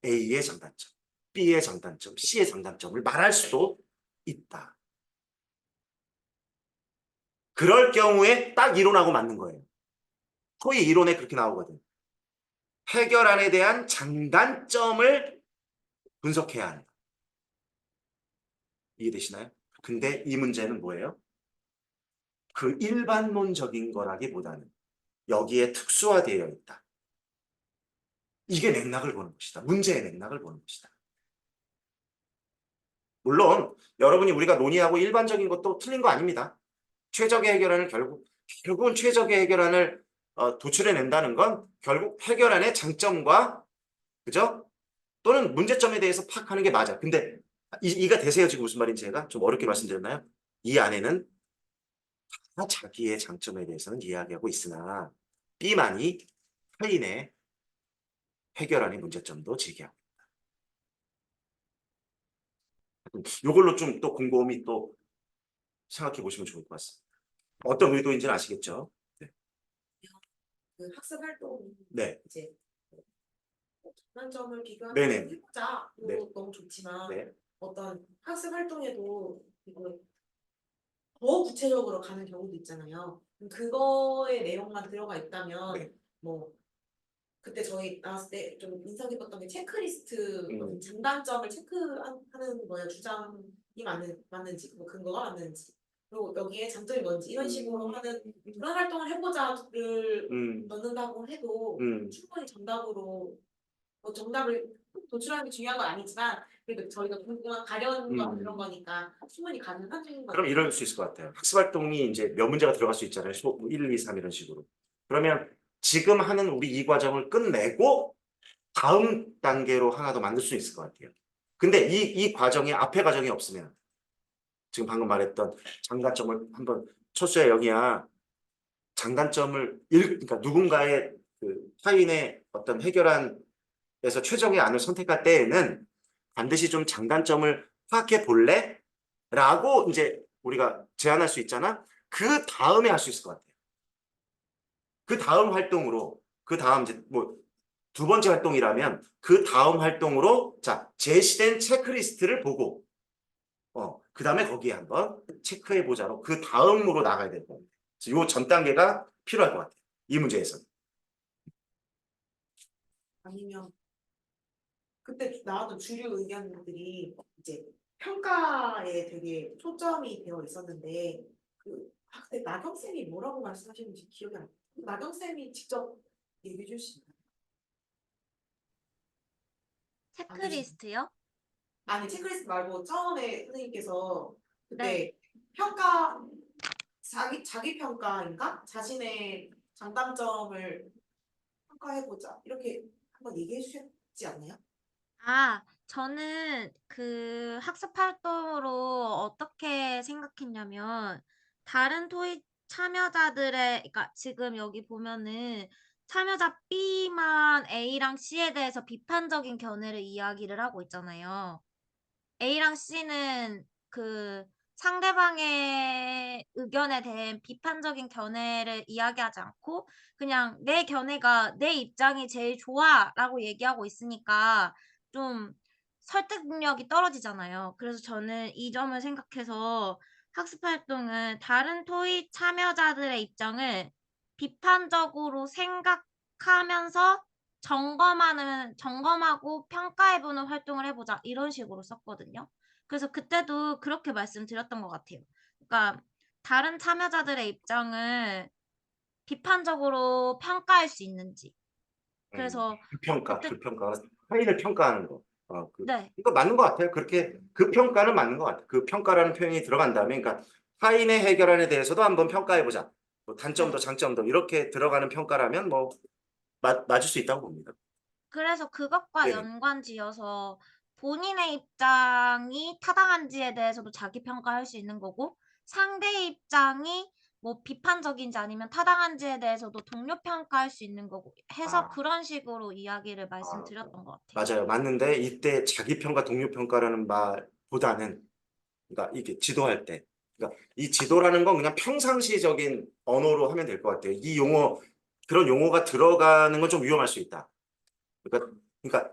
A의 장단점, B의 장단점, C의 장단점을 말할 수도 있다. 그럴 경우에 딱 이론하고 맞는 거예요. 토의 이론에 그렇게 나오거든. 해결안에 대한 장단점을 분석해야 한다. 이해되시나요? 근데 이 문제는 뭐예요? 그 일반론적인 거라기보다는 여기에 특수화되어 있다. 이게 맥락을 보는 것이다. 문제의 맥락을 보는 것이다. 물론 여러분이 우리가 논의하고 일반적인 것도 틀린 거 아닙니다. 최적의 해결안을 결국은 최적의 해결안을 도출해낸다는 건 결국 해결안의 장점과 그죠? 또는 문제점에 대해서 파악하는 게 맞아. 근데 이가 되세요? 지금 무슨 말인지 제가 좀 어렵게 말씀드렸나요? 이 안에는 다 자기의 장점에 대해서는 이야기하고 있으나 B만이 타인의 해결안의 문제점도 제기하고 있다. 이걸로 좀 또 곰곰이 또 생각해 보시면 좋을 것 같습니다. 어떤 의도인지는 아시겠죠? 네. 그 학습 활동 네. 이제 장단점을 비교해서 네네. 해보자. 네. 너무 좋지만 네. 어떤 학습 활동에도 이거 더 구체적으로 가는 경우도 있잖아요. 그거의 내용만 들어가 있다면 네. 뭐 그때 저희 나왔을 때 좀 인상 깊었던 게 체크리스트 음. 장단점을 체크하는 거예요. 주장이 맞는지 뭐 근거가 맞는지 그리고 여기에 장점이 뭔지 이런 식으로 하는 그런 활동을 해보자를 넣는다고 해도 충분히 정답으로 뭐 정답을 도출하는 게 중요한 건 아니지만 그래도 저희가 궁금한 가려는 건 그런 거니까 충분히 가능한 것 그럼 같아요. 이럴 수 있을 것 같아요. 학습활동이 이제 몇 문제가 들어갈 수 있잖아요. 1, 2, 3 이런 식으로. 그러면 지금 하는 우리 이 과정을 끝내고 다음 단계로 하나 더 만들 수 있을 것 같아요. 근데 이 과정에 앞에 과정이 없으면 지금 방금 말했던 장단점을 한번 철수야 여기야 장단점을 그러니까 누군가의 그 타인의 어떤 해결안에서 최적의 안을 선택할 때에는 반드시 좀 장단점을 파악해 볼래? 라고 이제 우리가 제안할 수 있잖아. 그 다음에 할 수 있을 것 같아요. 그 다음 활동으로 그 다음 이제 뭐 두 번째 활동이라면 그 다음 활동으로 자 제시된 체크리스트를 보고 그 다음에 거기에 한번 체크해 보자로 그 다음으로 나가야 될 겁니다. 요 전 단계가 필요할 것 같아요. 이 문제에서. 아니면 그때 나왔던 주류 의견들이 이제 평가에 되게 초점이 되어 있었는데 그때 나경 쌤이 뭐라고 말씀하셨는지 기억이 안 나요. 나경 쌤이 직접 얘기해 줄 수 있나요? 체크리스트요? 아니 체크리스트 말고 처음에 선생님께서 그때 네. 평가 자기 평가인가 자신의 장단점을 평가해보자 이렇게 한번 얘기해 주셨지 않나요? 아, 저는 그 학습 활동으로 어떻게 생각했냐면, 다른 토익 참여자들의, 그러니까 지금 여기 보면은 참여자 B만 A랑 C에 대해서 비판적인 견해를 이야기를 하고 있잖아요. A랑 C는 그 상대방의 의견에 대해 비판적인 견해를 이야기하지 않고 그냥 내 견해가 내 입장이 제일 좋아라고 얘기하고 있으니까 좀 설득력이 떨어지잖아요. 그래서 저는 이 점을 생각해서 학습 활동은 다른 토익 참여자들의 입장을 비판적으로 생각하면서 점검하고 평가해보는 활동을 해보자 이런 식으로 썼거든요. 그래서 그때도 그렇게 말씀드렸던 것 같아요. 그러니까 다른 참여자들의 입장을 비판적으로 평가할 수 있는지. 그래서 평가, 그때 그 평가, 타인을 평가하는 거. 네, 이거 맞는 것 같아요. 그렇게 그 평가는 맞는 것 같아요. 그 평가라는 표현이 들어간 다음에, 그러니까 타인의 해결안에 대해서도 한번 평가해 보자. 뭐 단점도 네. 장점도 이렇게 들어가는 평가라면 뭐 맞을 수 있다고 봅니다. 그래서 그것과 네네. 연관지어서 본인의 입장이 타당한지에 대해서도 자기 평가할 수 있는 거고 상대의 입장이 뭐 비판적인지 아니면 타당한지에 대해서도 동료 평가할 수 있는 거고 해서 아, 그런 식으로 이야기를 아, 말씀드렸던 것 같아요. 맞아요. 맞는데 이때 자기 평가, 동료 평가라는 말보다는 그러니까 이게 지도할 때, 그러니까 이 지도라는 건 그냥 평상시적인 언어로 하면 될 것 같아요. 이 용어 그런 용어가 들어가는 건 좀 위험할 수 있다. 그러니까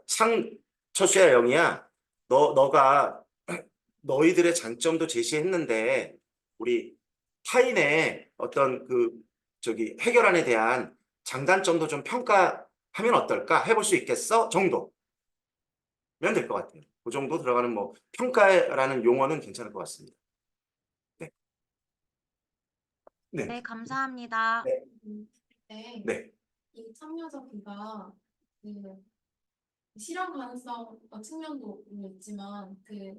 철수야 영희야, 너가 너희들의 장점도 제시했는데 우리 타인의 어떤 그 저기 해결안에 대한 장단점도 좀 평가하면 어떨까? 해볼 수 있겠어? 정도면 될 것 같아요. 그 정도 들어가는 뭐 평가라는 용어는 괜찮을 것 같습니다. 네. 네. 네, 감사합니다. 네. 때 네. 이 참여적 비가 그 실현 가능성 측면도 있지만 그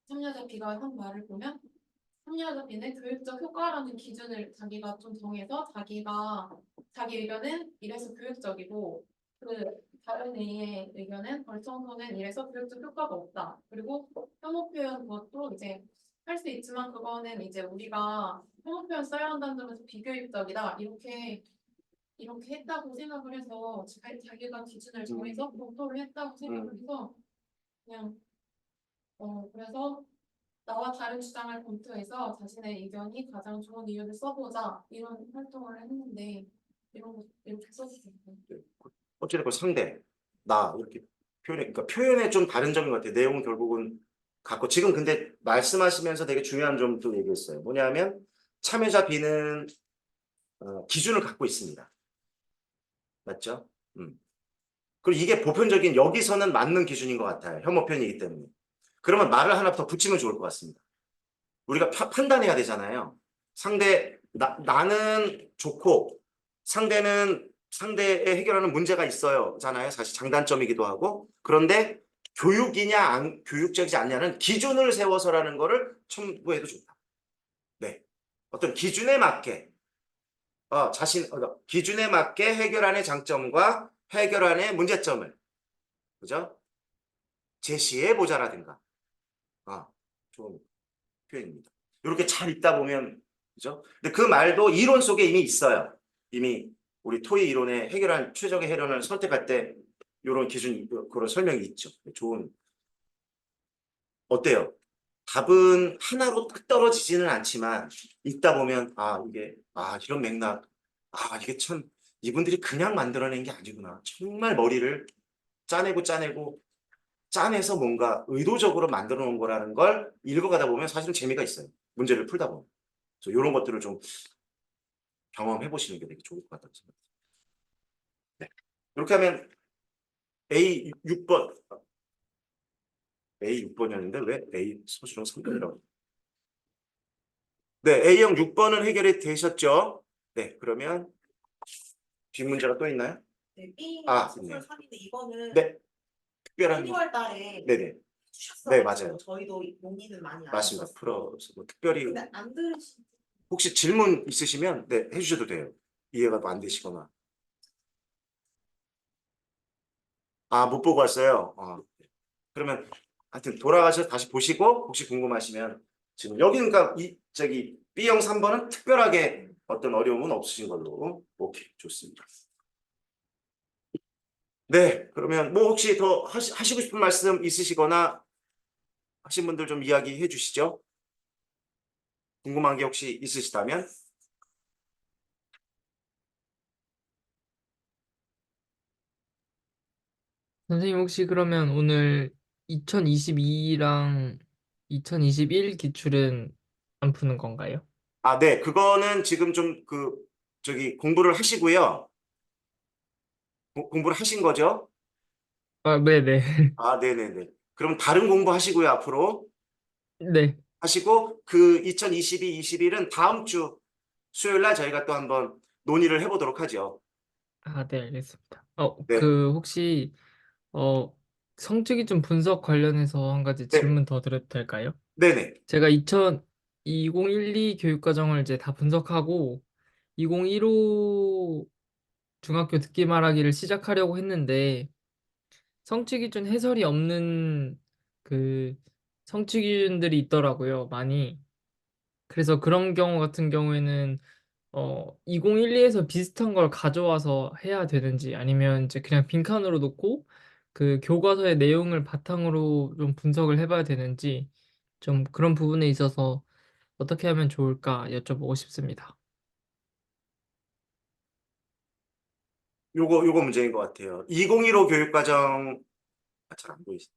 참여적 비가 한 말을 보면 참여적 비는 교육적 효과라는 기준을 자기가 좀 정해서 자기 의견은 이래서 교육적이고 그 다른 A의 의견은 벌청소는 이래서 교육적 효과가 없다. 그리고 혐오 표현 그것도 이제 할 수 있지만 그거는 이제 우리가 혐오 표현 써야 한다는 점에서 비교육적이다. 이렇게 했다고 생각을 해서 자기가 기준을 정해서 검토를 했다고 생각을 해서 그냥 그래서 나와 다른 주장을 검토해서 자신의 의견이 가장 좋은 이유를 써보자 이런 활동을 했는데 이런 거 이렇게 써주셨어요. 어찌됐건 상대, 나 이렇게 표현해. 그러니까 표현에 좀 다른 점인 것 같아요. 내용은 결국은 같고 지금 근데 말씀하시면서 되게 중요한 점도 얘기했어요. 뭐냐면 참여자 B는 기준을 갖고 있습니다. 맞죠? 그리고 이게 보편적인 여기서는 맞는 기준인 것 같아요. 혐오 표현이기 때문에. 그러면 말을 하나 더 붙이면 좋을 것 같습니다. 우리가 판단해야 되잖아요. 나는 좋고 상대의 해결하는 문제가 있어요.잖아요. 사실 장단점이기도 하고. 그런데 교육적이지 않냐는 기준을 세워서라는 거를 첨부해도 좋다. 네. 어떤 기준에 맞게 기준에 맞게 해결안의 장점과 해결안의 문제점을 그죠? 제시해 보자라든가. 좋은 표현입니다. 이렇게 잘 읽다 보면 그죠? 근데 그 말도 이론 속에 이미 있어요. 이미 우리 토의 이론에 해결한 최적의 해결을 선택할 때 이런 기준 그런 설명이 있죠. 어때요? 답은 하나로 딱 떨어지지는 않지만 읽다 보면 이런 맥락 이게 참 이분들이 그냥 만들어낸 게 아니구나. 정말 머리를 짜내고 짜내서 뭔가 의도적으로 만들어 놓은 거라는 걸 읽어가다 보면 사실은 재미가 있어요. 문제를 풀다 보면. 그래서 이런 것들을 좀 경험해 보시는 게 되게 좋을 것 같다고 생각합니다. 네. 이렇게 하면 A 6번 A 6번이었는데 왜 A 소수령 3번이라고? 네, A형 6번은 해결이 되셨죠? 네, 그러면 뒷문제가 또 있나요? 네, B 소설 있네요. 3인데 이거는 네, 특별한 12월 달에 네네. 주셨어요. 네, 맞아요. 저희도 논의는 많이 안 맞습니다. 했었어요. 풀어서 뭐 특별히 근데 안 들으시 혹시 질문 있으시면 네, 해주셔도 돼요. 이해가 안 되시거나. 못 보고 왔어요. 그러면 하여튼 돌아가셔서 다시 보시고 혹시 궁금하시면 지금 여기는 그러니까 B형 3번은 특별하게 어떤 어려움은 없으신 걸로. 오케이, 좋습니다. 네, 그러면 뭐 혹시 더 하시고 싶은 말씀 있으시거나 하신 분들 좀 이야기해 주시죠. 궁금한 게 혹시 있으시다면. 선생님 혹시 그러면 오늘 2022랑 2021 기출은 안 푸는 건가요? 네, 그거는 지금 좀 공부를 하시고요. 공부를 하신 거죠? 네네. 네네네. 그럼 다른 공부 하시고요, 앞으로. 네. 하시고, 그 2022, 21은 다음 주 수요일 날 저희가 또 한번 논의를 해보도록 하죠. 네, 알겠습니다. 네. 혹시, 어, 성취기준 분석 관련해서 한 가지 네. 질문 더 드려도 될까요? 네네. 제가 2012 교육과정을 이제 다 분석하고 2015 중학교 듣기 말하기를 시작하려고 했는데 성취기준 해설이 없는 그 성취기준들이 있더라고요, 많이. 그래서 그런 경우 같은 경우에는 2012에서 비슷한 걸 가져와서 해야 되는지 아니면 이제 그냥 빈칸으로 놓고 그 교과서의 내용을 바탕으로 좀 분석을 해봐야 되는지 좀 그런 부분에 있어서 어떻게 하면 좋을까 여쭤보고 싶습니다. 요거 문제인 것 같아요. 2015 교육과정, 잘 안 보이시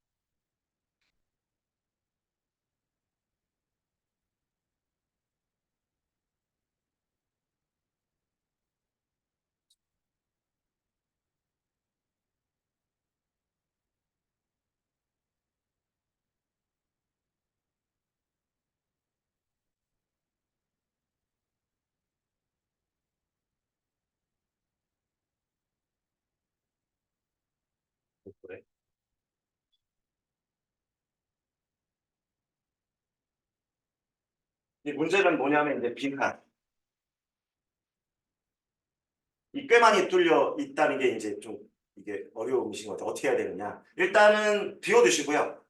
이 문제는 뭐냐면 이제 빈칸. 이 꽤 많이 뚫려 있다는 게 이제 좀 이게 어려움이신 것 같아요. 어떻게 해야 되느냐. 일단은 비워두시고요.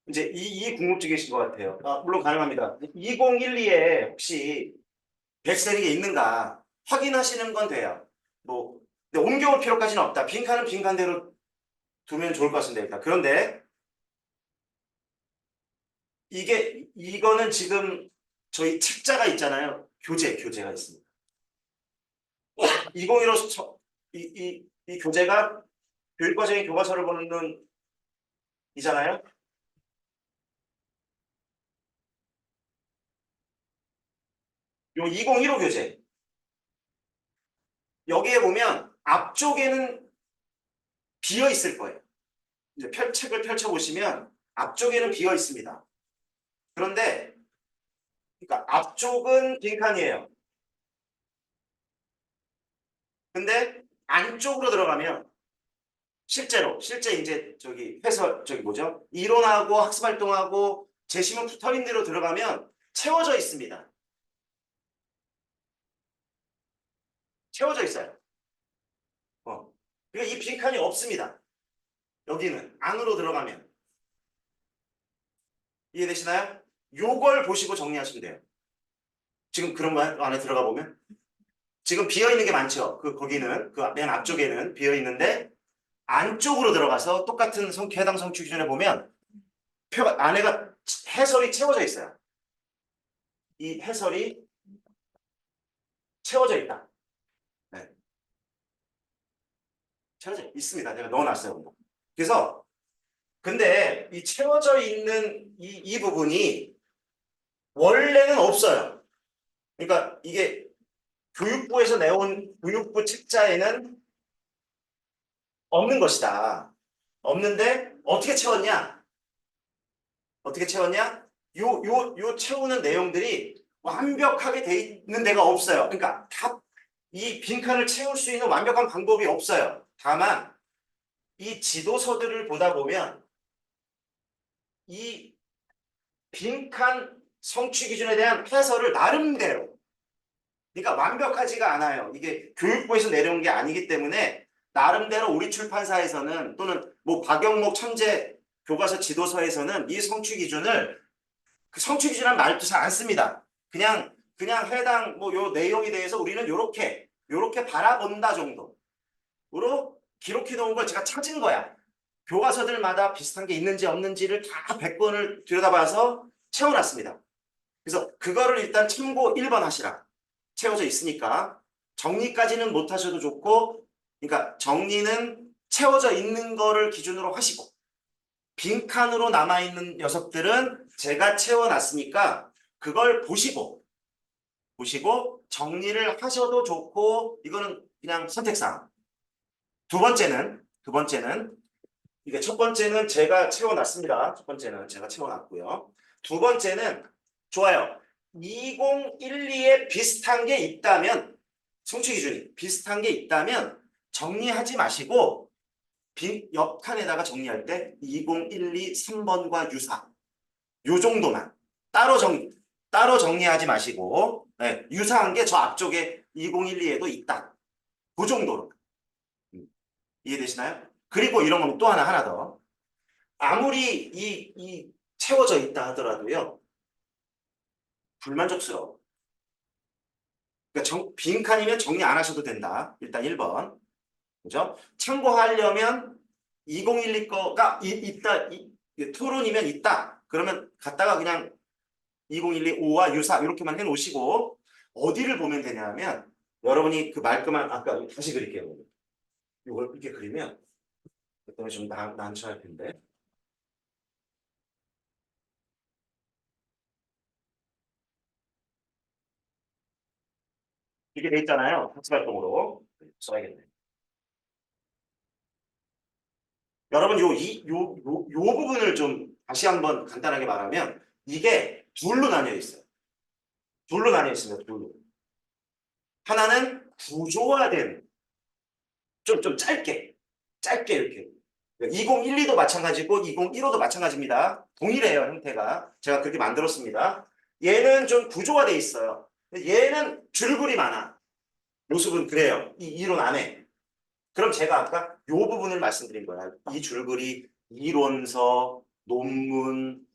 이제 이 궁금증이신 것 같아요. 물론 가능합니다. 2012에 혹시 백셀이 게 있는가 확인하시는 건 돼요. 뭐, 근데 옮겨올 필요까지는 없다. 빈칸은 빈칸대로 두면 좋을 것 같습니다. 일단. 그런데 이거는 지금 저희 책자가 있잖아요. 교재가 있습니다. 2015 이 교재가 교육과정의 교과서를 보는 이잖아요. 요 2015 교재. 여기에 보면 앞쪽에는 비어 있을 거예요. 이제 책을 펼쳐 보시면 앞쪽에는 비어 있습니다. 그런데 그러니까 앞쪽은 빈칸이에요. 근데 안쪽으로 들어가면 실제 이제 저기 뭐죠? 이론하고 학습 활동하고 제시문 붙어있는 대로 들어가면 채워져 있습니다. 채워져 있어요. 그러니까 이 빈칸이 없습니다. 여기는 안으로 들어가면 이해되시나요? 요걸 보시고 정리하시면 돼요. 지금 그런 거 안에 들어가 보면 지금 비어 있는 게 많죠. 거기는 그 맨 앞쪽에는 비어 있는데 안쪽으로 들어가서 똑같은 해당 성취 기준에 보면 안에가 해설이 채워져 있어요. 이 해설이 채워져 있다. 네. 채워져 있습니다. 내가 넣어놨어요. 그래서 근데 이 채워져 있는 이 부분이 원래는 없어요. 그러니까 이게 교육부에서 내온 교육부 책자에는 없는 것이다. 없는데 어떻게 채웠냐? 어떻게 채웠냐? 요 채우는 내용들이 완벽하게 돼 있는 데가 없어요. 그러니까 이 빈칸을 채울 수 있는 완벽한 방법이 없어요. 다만 이 지도서들을 보다 보면 이 빈칸 성취 기준에 대한 해설을 나름대로 그러니까 완벽하지가 않아요. 이게 교육부에서 내려온 게 아니기 때문에 나름대로 우리 출판사에서는 또는 뭐 박영목 천재 교과서 지도서에서는 이 성취 기준을 그 성취 기준이라는 말도 잘 안 씁니다. 그냥 해당 뭐 요 내용에 대해서 우리는 요렇게 바라본다 정도로 기록해 놓은 걸 제가 찾은 거야. 교과서들마다 비슷한 게 있는지 없는지를 다 100권을 들여다봐서 채워놨습니다. 그래서 그거를 일단 참고 1번 하시라. 채워져 있으니까 정리까지는 못 하셔도 좋고 그러니까 정리는 채워져 있는 거를 기준으로 하시고 빈칸으로 남아있는 녀석들은 제가 채워놨으니까 그걸 보시고 정리를 하셔도 좋고 이거는 그냥 선택사항. 두 번째는 이게 첫 번째는 제가 채워놨습니다. 첫 번째는 제가 채워놨고요. 두 번째는 좋아요. 2012에 비슷한 게 있다면 성취 기준이 비슷한 게 있다면 정리하지 마시고 옆 칸에다가 정리할 때 2012 3번과 유사 요 정도만 따로 정리하지 마시고 네, 유사한 게 저 앞쪽에 2012에도 있다. 그 정도로 이해되시나요? 그리고 이런 건 또 하나 더 아무리 이 채워져 있다 하더라도요 불만족스러워. 그러니까 빈칸이면 정리 안 하셔도 된다. 일단 1번. 그죠? 참고하려면 2012 거가 있다. 토론이면 있다. 그러면 갖다가 그냥 2012 5와 유사 이렇게만 해놓으시고 어디를 보면 되냐면 여러분이 그 말끔한 아까 다시 그릴게요. 이걸 이렇게 그리면 그때문에 좀 난처할 텐데. 이렇게 돼 있잖아요. 학습활동으로 써야겠네. 여러분 요 부분을 좀 다시 한번 간단하게 말하면 이게 둘로 나뉘어 있어요. 둘로 나뉘어 있습니다. 둘로. 하나는 구조화된 좀 짧게 이렇게 2012도 마찬가지고 2015도 마찬가지입니다. 동일해요, 형태가. 제가 그렇게 만들었습니다. 얘는 좀 구조화돼 있어요. 얘는 줄글이 많아. 모습은 그래요. 이 이론 안에. 그럼 제가 아까 이 부분을 말씀드린 거야. 이 줄글이 이론서, 논문,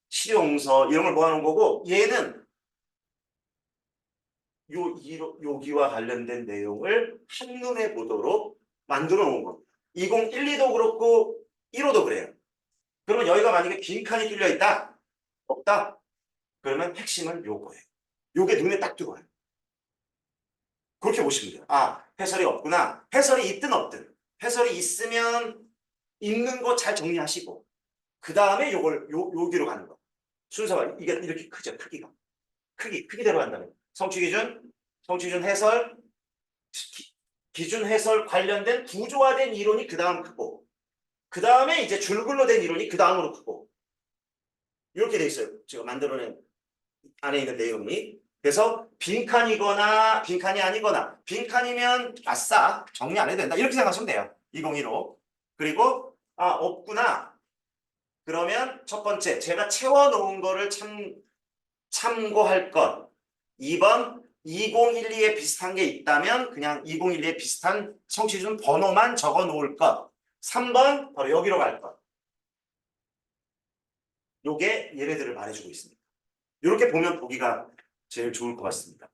실용서 이런 걸 모아놓은 거고 얘는 여기와 관련된 내용을 한눈에 보도록 만들어 놓은 겁니다. 2012도 그렇고 15도 그래요. 그러면 여기가 만약에 빈칸이 뚫려 있다? 없다? 그러면 핵심은 요거예요. 요게 눈에 딱 들어와요. 그렇게 보시면 돼요. 아, 해설이 없구나. 해설이 있든 없든. 해설이 있으면 있는 거 잘 정리하시고 그 다음에 요걸 여기로 가는 거. 순서가 이게 이렇게 크죠. 크기가. 크기대로 간다면. 성취기준 해설, 기준 해설 관련된 구조화된 이론이 그 다음 크고 그 다음에 이제 줄글로 된 이론이 그 다음으로 크고 이렇게 돼 있어요. 제가 만들어낸 안에 있는 내용이. 그래서 빈칸이 아니거나 빈칸이면 아싸 정리 안 해도 된다 이렇게 생각하시면 돼요. 2015. 그리고 아 없구나. 그러면 첫 번째 제가 채워놓은 거를 참고할 것. 2번 2012에 비슷한 게 있다면 그냥 2012에 비슷한 성취준 번호만 적어 놓을 것. 3번 바로 여기로 갈 것. 요게 얘네들을 말해주고 있습니다. 이렇게 보면 보기가 제일 좋을 것 같습니다.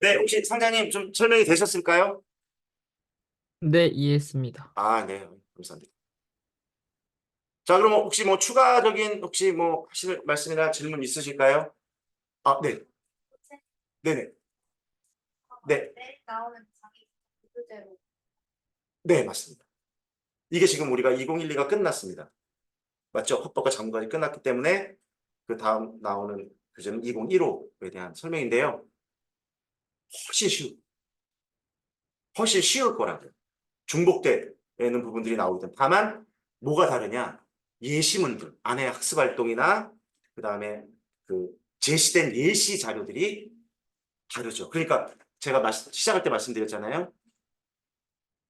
네, 혹시 상장님 좀 설명이 되셨을까요? 네, 이해했습니다. 아, 네, 감사합니다. 자, 그럼 혹시 뭐 추가적인 혹시 뭐 하실 말씀이나 질문 있으실까요? 아, 네, 네네, 네, 내일 나오는 자기 주제로 네, 맞습니다. 이게 지금 우리가 2012가 끝났습니다. 맞죠? 헌법과 장관이 끝났기 때문에 그 다음 나오는 교재는 2015에 대한 설명인데요. 훨씬 쉬우, 훨씬 쉬울 거라고요. 중복되는 부분들이 나오기 때문에. 다만 뭐가 다르냐? 예시문들, 안에 학습활동이나 그 다음에 그 제시된 예시 자료들이 다르죠. 그러니까 제가 시작할 때 말씀드렸잖아요.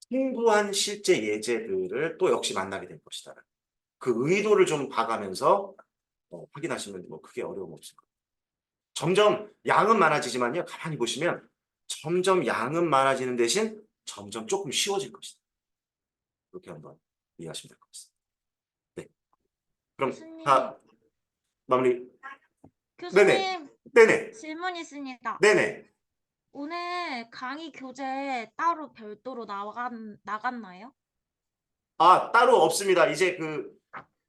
풍부한 실제 예제들을 또 역시 만나게 될 것이다. 그 의도를 좀 봐가면서 확인하시면 뭐 크게 어려움 없을 거예요. 점점 양은 많아지지만요. 가만히 보시면 점점 양은 많아지는 대신 점점 조금 쉬워질 것이다. 그렇게 한번 이해하시면 될 것 같습니다. 네. 그럼 교수님, 다 마무리. 네네. 교수님 네네. 질문 있습니다. 네네. 오늘 강의 교재 따로 별도로 나갔나요? 아, 따로 없습니다. 이제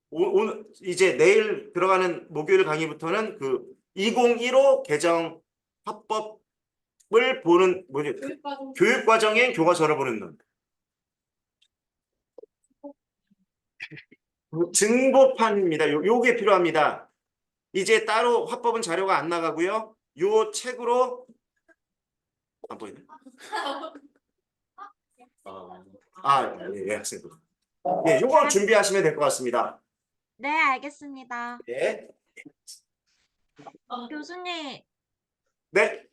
오늘 이제 내일 들어가는 목요일 강의부터는 그 2015 개정 화법을 보는 뭐지? 교육과정 교육과정의 교과서를 보는 눈. 증보판입니다. 요게 필요합니다. 이제 따로 화법은 자료가 안 나가고요. 요 책으로 안 보이네. 예, 학생들. 예, 요걸 준비하시면 될 것 같습니다. 네, 알겠습니다. 예. 교수님, 네.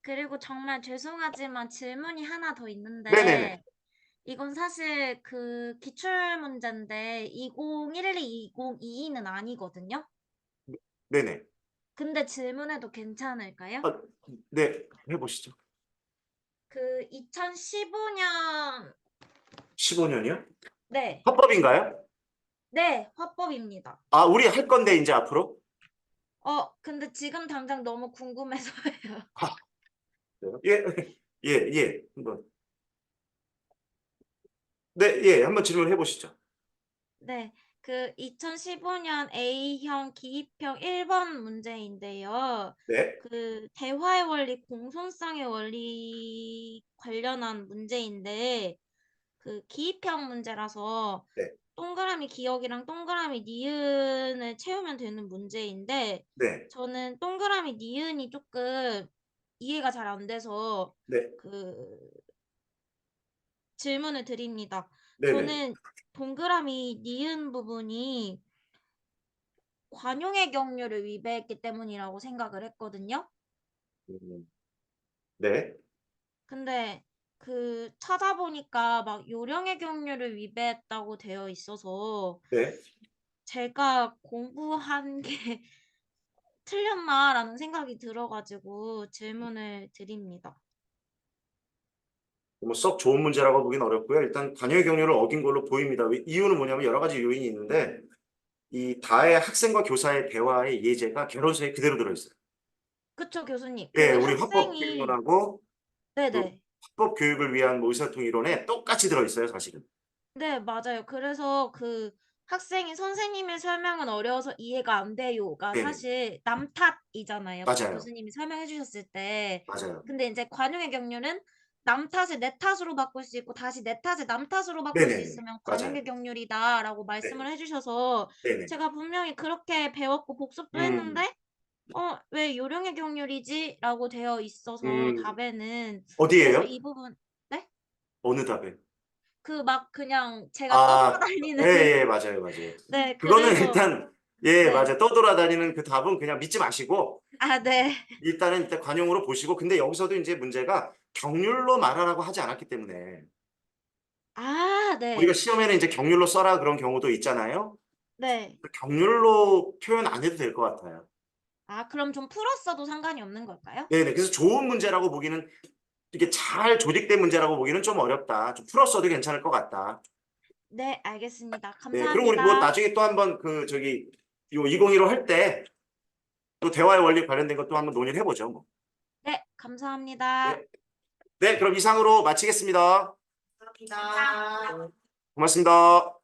그리고 정말 죄송하지만 질문이 하나 더 네네네. 있는데, 이건 사실 그 기출 문제인데 2012, 2022는 아니거든요. 네네. 근데 질문해도 괜찮을까요? 아, 네, 해보시죠. 그 2015년 15년이요? 네, 합법인가요? 네, 화법입니다. 아, 우리 할 건데 이제 앞으로? 근데 지금 당장 너무 궁금해서요. 아, 그래요? 예, 예, 한번. 네, 예, 한번 질문해 보시죠. 네, 그 2015년 A형 기입형 1번 문제인데요. 네, 그 대화의 원리, 공손성의 원리 관련한 문제인데 그 기입형 문제라서 네, 동그라미 기억이랑 동그라미 니은을 채우면 되는 문제인데 네, 저는 동그라미 니은이 조금 이해가 잘 안 돼서 네, 그 질문을 드립니다. 네네. 저는 동그라미 니은 부분이 관용의 경륜을 위배했기 때문이라고 생각을 했거든요. 음, 네, 근데 그 찾아보니까 막 요령의 경륜을 위배했다고 되어 있어서 네. 제가 공부한 게 틀렸나라는 생각이 들어가지고 질문을 드립니다. 뭐 썩 좋은 문제라고 보긴 어렵고요. 일단 관여의 경륜을 어긴 걸로 보입니다. 이유는 뭐냐면 여러 가지 요인이 있는데 이 다의 학생과 교사의 대화의 예제가 결혼서에 그대로 들어있어요. 그쵸, 교수님. 예, 그 우리 학생이 헌법기본하고 그 네네. 헌법 교육을 위한 뭐 의사소통 이론에 똑같이 들어있어요, 사실은. 네, 맞아요. 그래서 그 학생이 선생님의 설명은 어려워서 이해가 안 돼요가 네, 사실 남 탓이잖아요. 맞아요, 교수님이 설명해 주셨을 때. 맞아요. 근데 이제 관용의 경륜은 남 탓을 내 탓으로 바꿀 수 있고 다시 내 탓을 남 탓으로 바꿀 수 네네, 있으면 맞아요. 관용의 경륜이다라고 네, 말씀을 해주셔서 네네. 제가 분명히 그렇게 배웠고 복습도 음, 했는데 왜 요령의 경륜이지? 라고 되어 있어서 음, 답에는 그래서 어디예요? 이 부분 네? 어느 답에? 그 막 그냥 제가 아, 떠돌아다니는 예, 예, 맞아요, 맞아요. 네, 그거는 그래서 일단, 예, 네. 맞아요. 떠돌아다니는 그 답은 그냥 믿지 마시고, 아, 네. 일단 관용으로 보시고, 근데 여기서도 이제 문제가 경률로 말하라고 하지 않았기 때문에, 아, 우리가 네. 시험에는 이제 경률로 써라 그런 경우도 있잖아요. 네. 경률로 표현 안 해도 될 것 같아요. 아, 그럼 좀 풀었어도 상관이 없는 걸까요? 네네. 그래서 좋은 문제라고 보기는, 이게 잘 조직된 문제라고 보기는 좀 어렵다. 좀 풀었어도 괜찮을 것 같다. 네, 알겠습니다. 네. 그럼 우리 뭐 감사합니다. 나중에 또 한번 그 저기 요 2015 할 때 또 대화의 원리 관련된 것도 한번 논의를 해보죠. 뭐. 네, 감사합니다. 네. 네. 그럼 이상으로 마치겠습니다. 감사합니다. 고맙습니다.